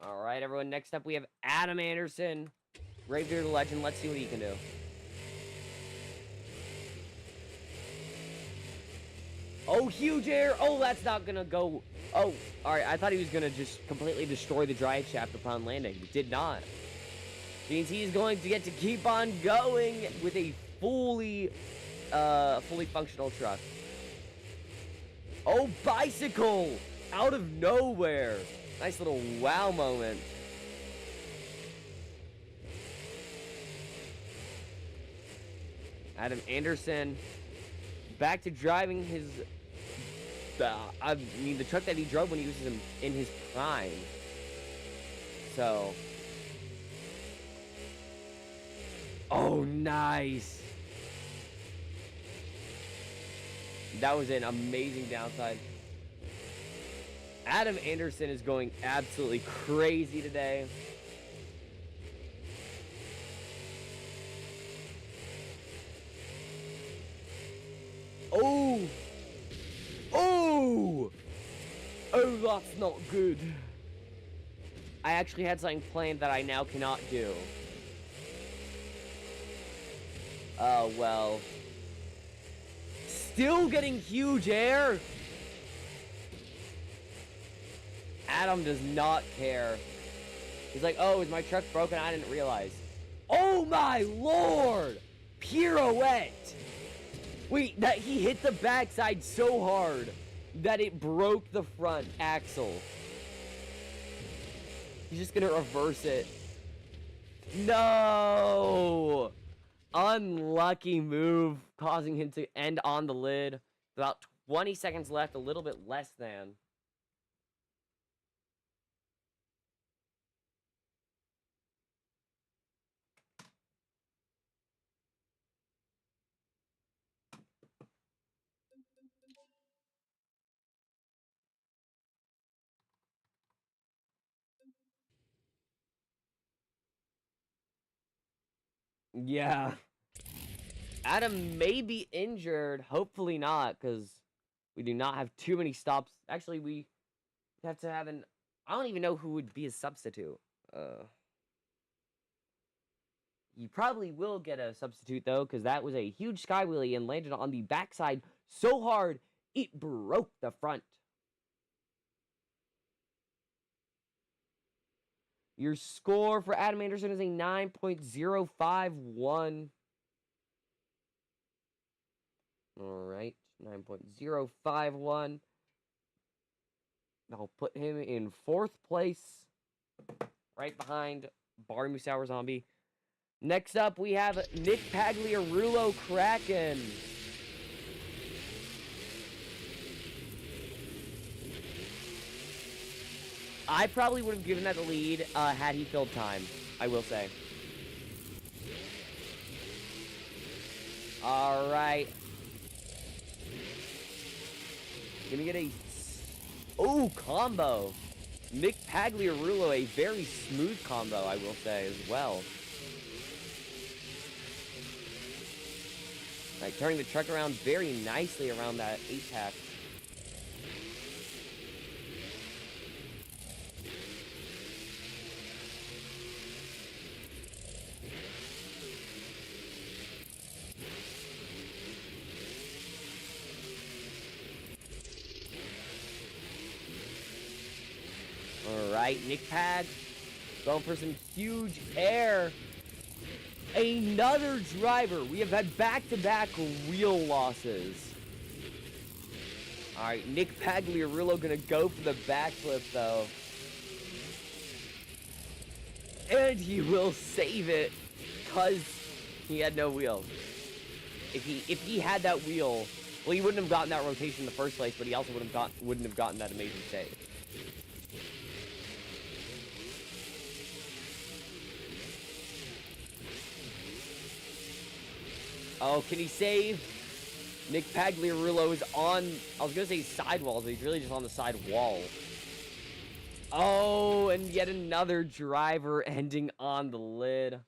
All right, everyone. Next up, we have Adam Anderson, Gravedigger Legend. Let's see what he can do. Oh, huge air. Oh, that's not gonna go. Oh, all right. I thought he was gonna just completely destroy the drive shaft upon landing. He did not. Means he's going to get to keep on going with a fully functional truck. Oh, bicycle out of nowhere. Nice little wow moment. Adam Anderson back to driving his the truck that he drove when he was in his prime. So, oh, nice. That was an amazing downside. Adam Anderson is going absolutely crazy today. Oh! Oh! Oh, that's not good. I actually had something planned that I now cannot do. Oh, well. Still getting huge air? Adam does not care. He's like, oh, is my truck broken? I didn't realize. Oh my lord! Pirouette! Wait, that he hit the backside so hard that it broke the front axle. He's just gonna reverse it. No! Unlucky move, causing him to end on the lid. About 20 seconds left, a little bit less than. Yeah. Adam may be injured. Hopefully not, because we do not have too many stops. Actually, we have to have an... I don't even know who would be a substitute. You probably will get a substitute, though, because that was a huge sky wheelie and landed on the backside so hard, it broke the front. Your score for Adam Anderson is a 9.051. All right, 9.051. I'll put him in 4th place, right behind Barry Musauer Zombie. Next up, we have Nick Pagliarulo Kraken. I probably would have given that the lead had he filled time, I will say. All right. Gonna get a... Oh, combo. Nick Pagliarulo, a very smooth combo, I will say, as well. Like, turning the truck around very nicely around that 8-pack. Alright, Nick Pag going for some huge air. Another driver. We have had back-to-back wheel losses. Alright, Nick Pagliarulo gonna go for the backflip, though. And he will save it, because he had no wheel. If he had that wheel, well, he wouldn't have gotten that rotation in the first place, but he also wouldn't have gotten that amazing save. Oh, can he save? Nick Pagliarulo is on, I was going to say sidewalls, but he's really just on the side wall. Oh, and yet another driver ending on the lid.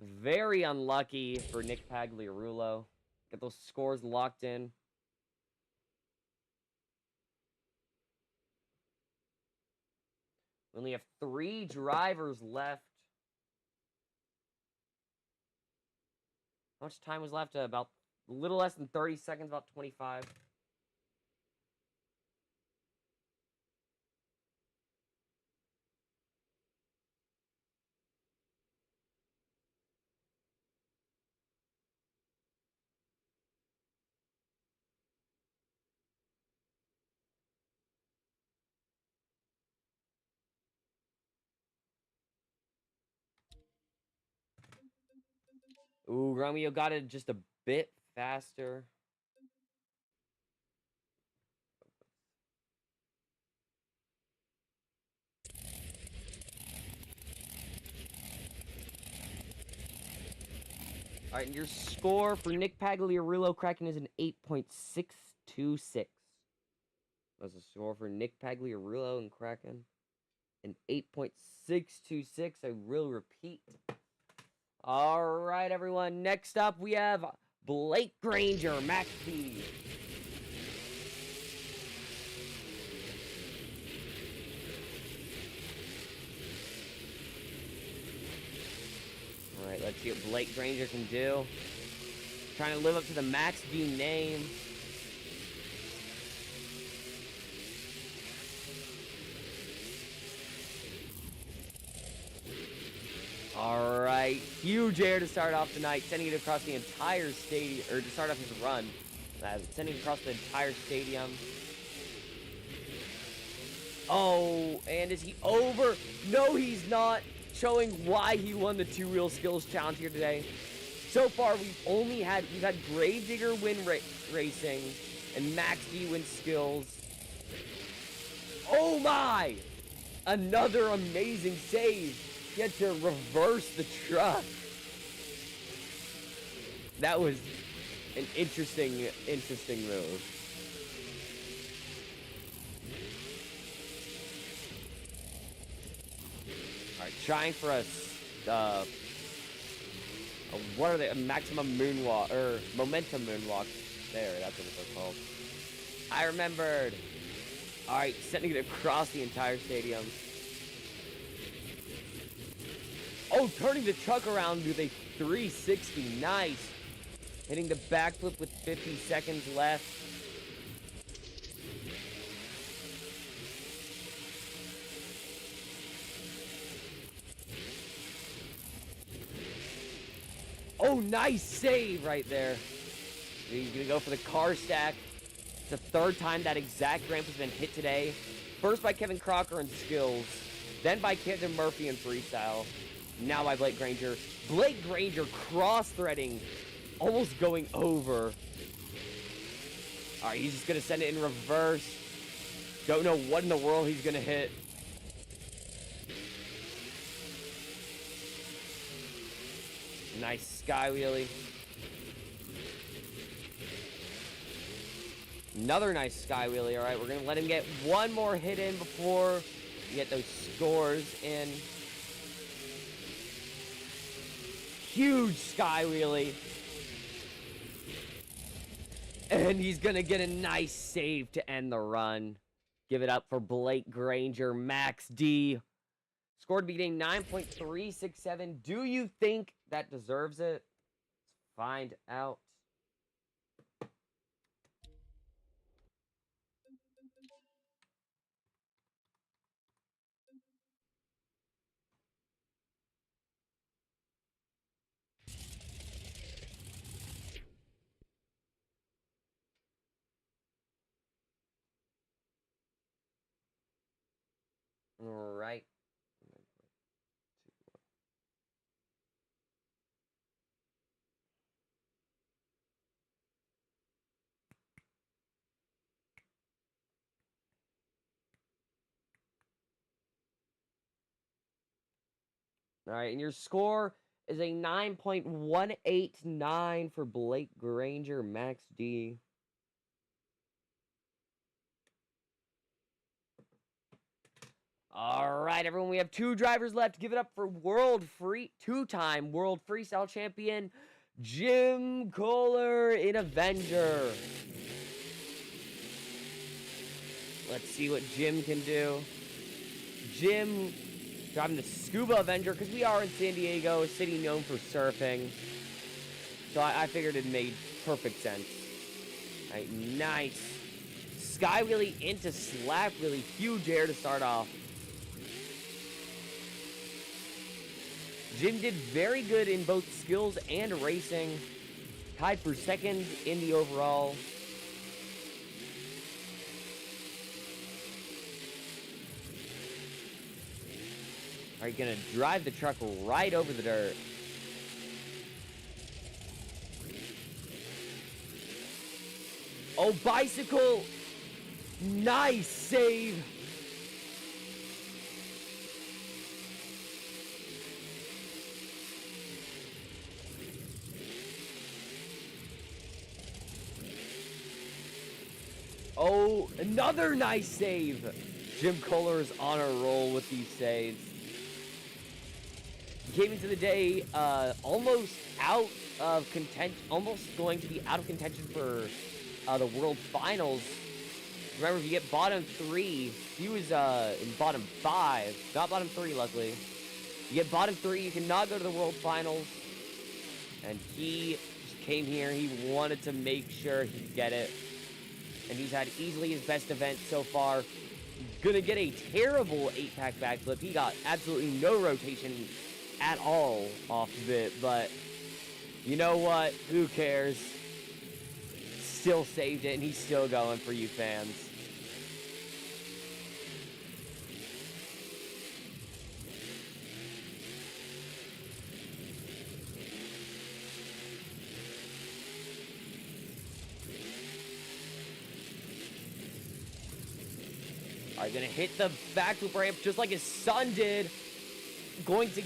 Very unlucky for Nick Pagliarulo. Get those scores locked in. We only have 3 drivers left. How much time was left? About a little less than 30 seconds, about 25. Ooh, Romeo got it just a bit faster. All right, and your score for Nick Pagliarulo Kraken is an 8.626. That's a score for Nick Pagliarulo and Kraken. An 8.626. I will repeat. All right, everyone. Next up, we have Blake Granger, Max D. All right, let's see what Blake Granger can do. Trying to live up to the Max D name. All right, huge air to start off tonight, sending it across the entire stadium, or to start off his run, sending it across the entire stadium. Oh, and is he over? No, he's not. Showing why he won the two-wheel skills challenge here today. So far, we've had Gravedigger win racing and Max D win skills. Oh my! Another amazing save. He had to reverse the truck. That was an interesting move. Alright, trying for what are they? A maximum moonwalk, or momentum moonwalk. There, that's what it's called. I remembered. Alright, sending it across the entire stadium. Oh, turning the truck around with a 360. Nice. Hitting the backflip with 50 seconds left. Oh, nice save right there. He's going to go for the car stack. It's the 3rd time that exact ramp has been hit today. First by Kevin Crocker in skills. Then by Camden Murphy in freestyle. Now by Blake Granger. Blake Granger cross-threading. Almost going over. Alright, he's just going to send it in reverse. Don't know what in the world he's going to hit. Nice sky wheelie. Another nice sky wheelie. Alright, we're going to let him get one more hit in before we get those scores in. Huge sky wheelie. And he's going to get a nice save to end the run. Give it up for Blake Granger, Max D. Score to be getting 9.367. Do you think that deserves it? Let's find out. All right. All right, and your score is a 9.189 for Blake Granger, Max D. Alright, everyone, we have 2 drivers left. Give it up for two-time World Freestyle Champion, Jim Kohler in Avenger. Let's see what Jim can do. Jim driving the Scuba Avenger, because we are in San Diego, a city known for surfing. So I figured it made perfect sense. Alright, nice. Sky wheelie into slap wheelie. Huge air to start off. Jim did very good in both skills and racing. Tied for second in the overall. Are you gonna drive the truck right over the dirt? Oh, bicycle! Nice save! Oh, another nice save! Jim Kohler is on a roll with these saves. He came into the day almost out of contention, almost going to be out of contention for the World Finals. Remember, if you get bottom 3, he was in bottom 5, not bottom 3, luckily. You get bottom 3, you cannot go to the World Finals. And he just came here, he wanted to make sure he'd get it. And he's had easily his best event so far. Gonna get a terrible 8-pack backflip. He got absolutely no rotation at all off of it, but you know what? Who cares? Still saved it, and he's still going for you fans. Are you gonna hit the backflip ramp just like his son did? Going to...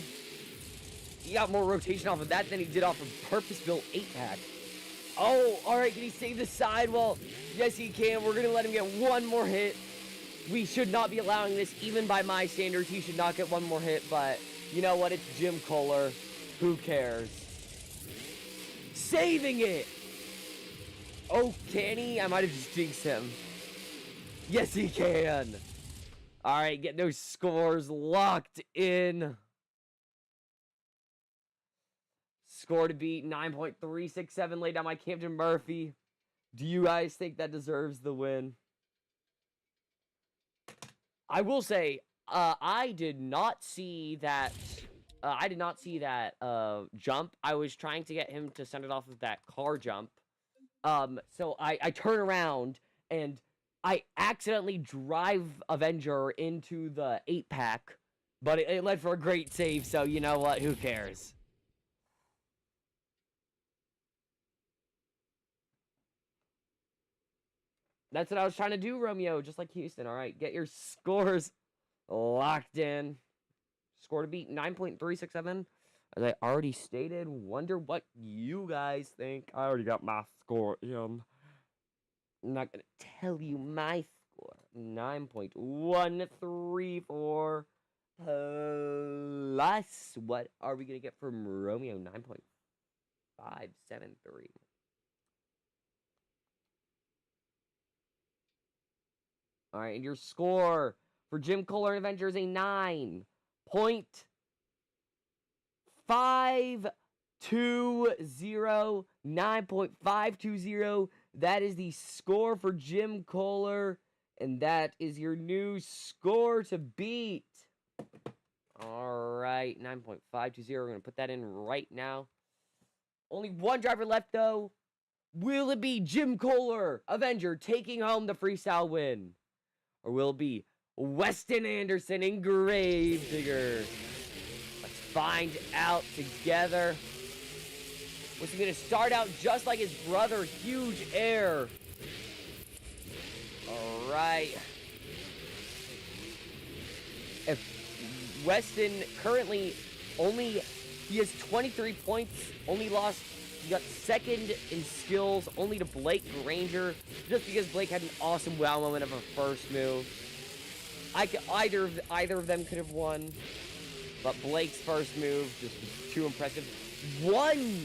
He got more rotation off of that than he did off of purpose-built 8-pack. Oh, alright, can he save the sidewall? Yes, he can. We're gonna let him get one more hit. We should not be allowing this, even by my standards. He should not get one more hit, but you know what? It's Jim Kohler. Who cares? Saving it! Oh, can he? I might have just jinxed him. Yes, he can! Alright, get those scores locked in. Score to beat, 9.367 laid down by Camden Murphy. Do you guys think that deserves the win? I will say, I did not see that jump. I was trying to get him to send it off of that car jump. So I turn around and I accidentally drive Avenger into the 8-pack, but it led for a great save, so you know what? Who cares? That's what I was trying to do, Romeo, just like Houston. All right, get your scores locked in. Score to beat, 9.367. As I already stated, wonder what you guys think. I already got my score in. I'm not going to tell you my score. 9.134 plus. What are we going to get from Romeo? 9.573. All right, and your score for Jim Kohler Avenger is a 9.520. 9.520. That is the score for Jim Kohler, and that is your new score to beat. All right, 9.520. We're going to put that in right now. Only one driver left, though. Will it be Jim Kohler, Avenger, taking home the freestyle win? Or will it be Weston Anderson in Gravedigger? Let's find out together. Was he going to start out just like his brother? Huge air. All right. If Weston currently he has 23 points, he got second in skills, only to Blake Granger, just because Blake had an awesome wow moment of a first move. Either of them could have won, but Blake's first move just was too impressive. One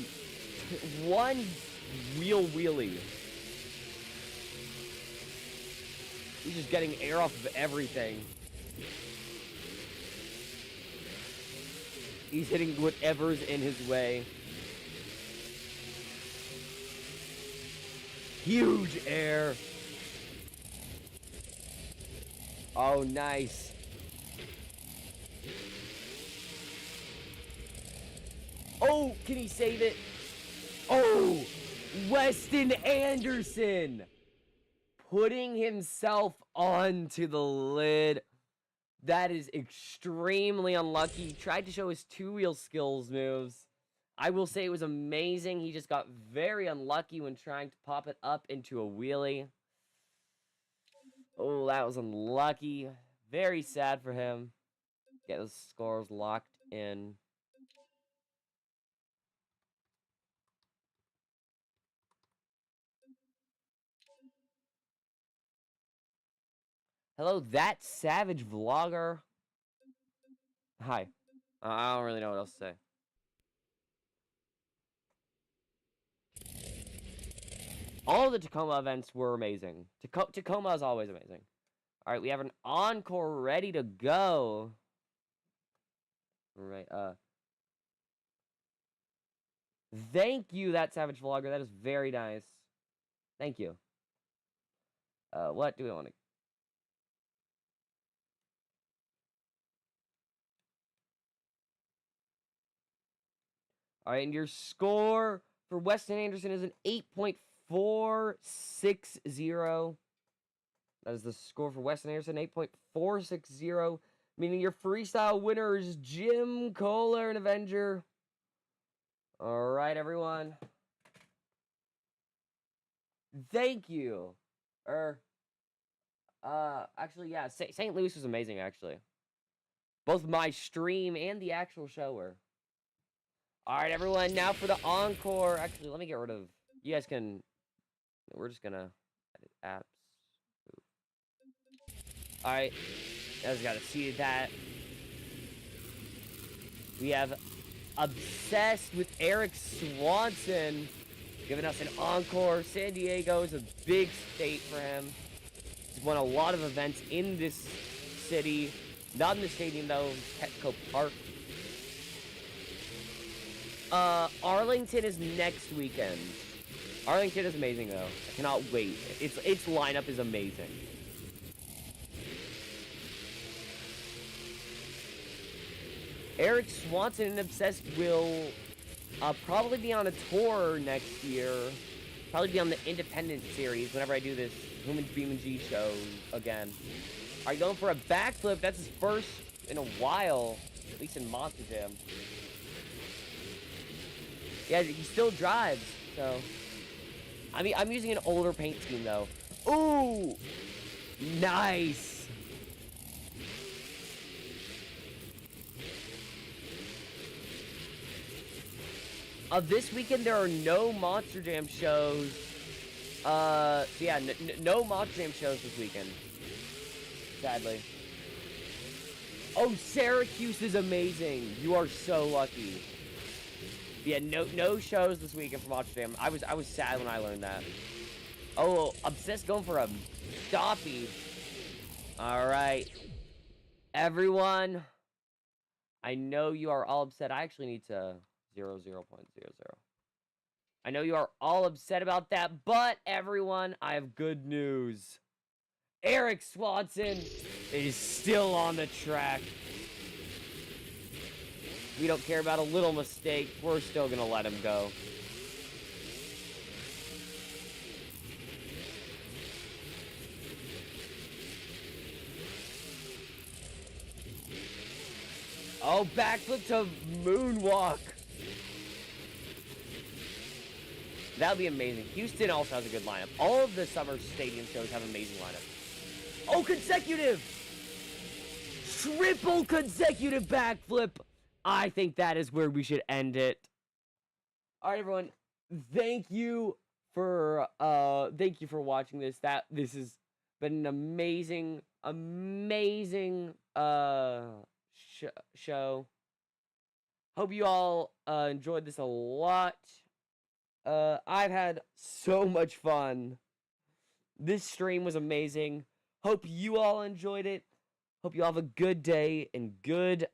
wheelie. He's just getting air off of everything. He's hitting whatever's in his way. Huge air. Oh, nice. Oh, can he save it? Oh, Weston Anderson putting himself onto the lid. That is extremely unlucky. He tried to show his two-wheel skills moves. I will say it was amazing. He just got very unlucky when trying to pop it up into a wheelie. Oh, that was unlucky. Very sad for him. Get those scores locked in. Hello, that savage vlogger. Hi. I don't really know what else to say. All of the Tacoma events were amazing. Tacoma is always amazing. Alright, we have an encore ready to go. Right, thank you, that savage vlogger. That is very nice. Thank you. What do we want to... Alright, and your score for Weston Anderson is an 8.460. That is the score for Weston Anderson, 8.460. Meaning your freestyle winner is Jim Kohler, an Avenger. Alright, everyone. Thank you. Actually, yeah, St. Louis was amazing, actually. Both my stream and the actual show were. Alright, everyone, now for the encore. Actually, let me get rid of... You guys can... We're just gonna... Edit apps. Alright. I just gotta see that. We have Obsessed with Eric Swanson giving us an encore. San Diego is a big state for him. He's won a lot of events in this city. Not in the stadium, though. Petco Park. Arlington is next weekend. Arlington is amazing, though. I cannot wait. Its lineup is amazing. Eric Swanson and Obsessed will probably be on a tour next year. Probably be on the Independent Series whenever I do this Hooman BeamNG show again. Are you going for a backflip? That's his first in a while, at least in Monster Jam. Yeah, he still drives, so... I mean, I'm using an older paint scheme, though. Ooh! Nice! This weekend, there are no Monster Jam shows. Yeah, no Monster Jam shows this weekend. Sadly. Oh, Syracuse is amazing. You are so lucky. Yeah, no shows this weekend for Monster Jam. I was sad when I learned that. Oh, Obsessed going for a stoppie. Alright. Everyone. I know you are all upset. I actually need to 0.00. I know you are all upset about that, but everyone, I have good news. Eric Swanson is still on the track. We don't care about a little mistake. We're still going to let him go. Oh, backflip to moonwalk. That would be amazing. Houston also has a good lineup. All of the summer stadium shows have amazing lineups. Oh, consecutive! Triple consecutive backflip! I think that is where we should end it. Alright, everyone. Thank you for watching this. This has been an amazing amazing show. Hope you all enjoyed this a lot. I've had so much fun. This stream was amazing. Hope you all enjoyed it. Hope you all have a good day and goodbye.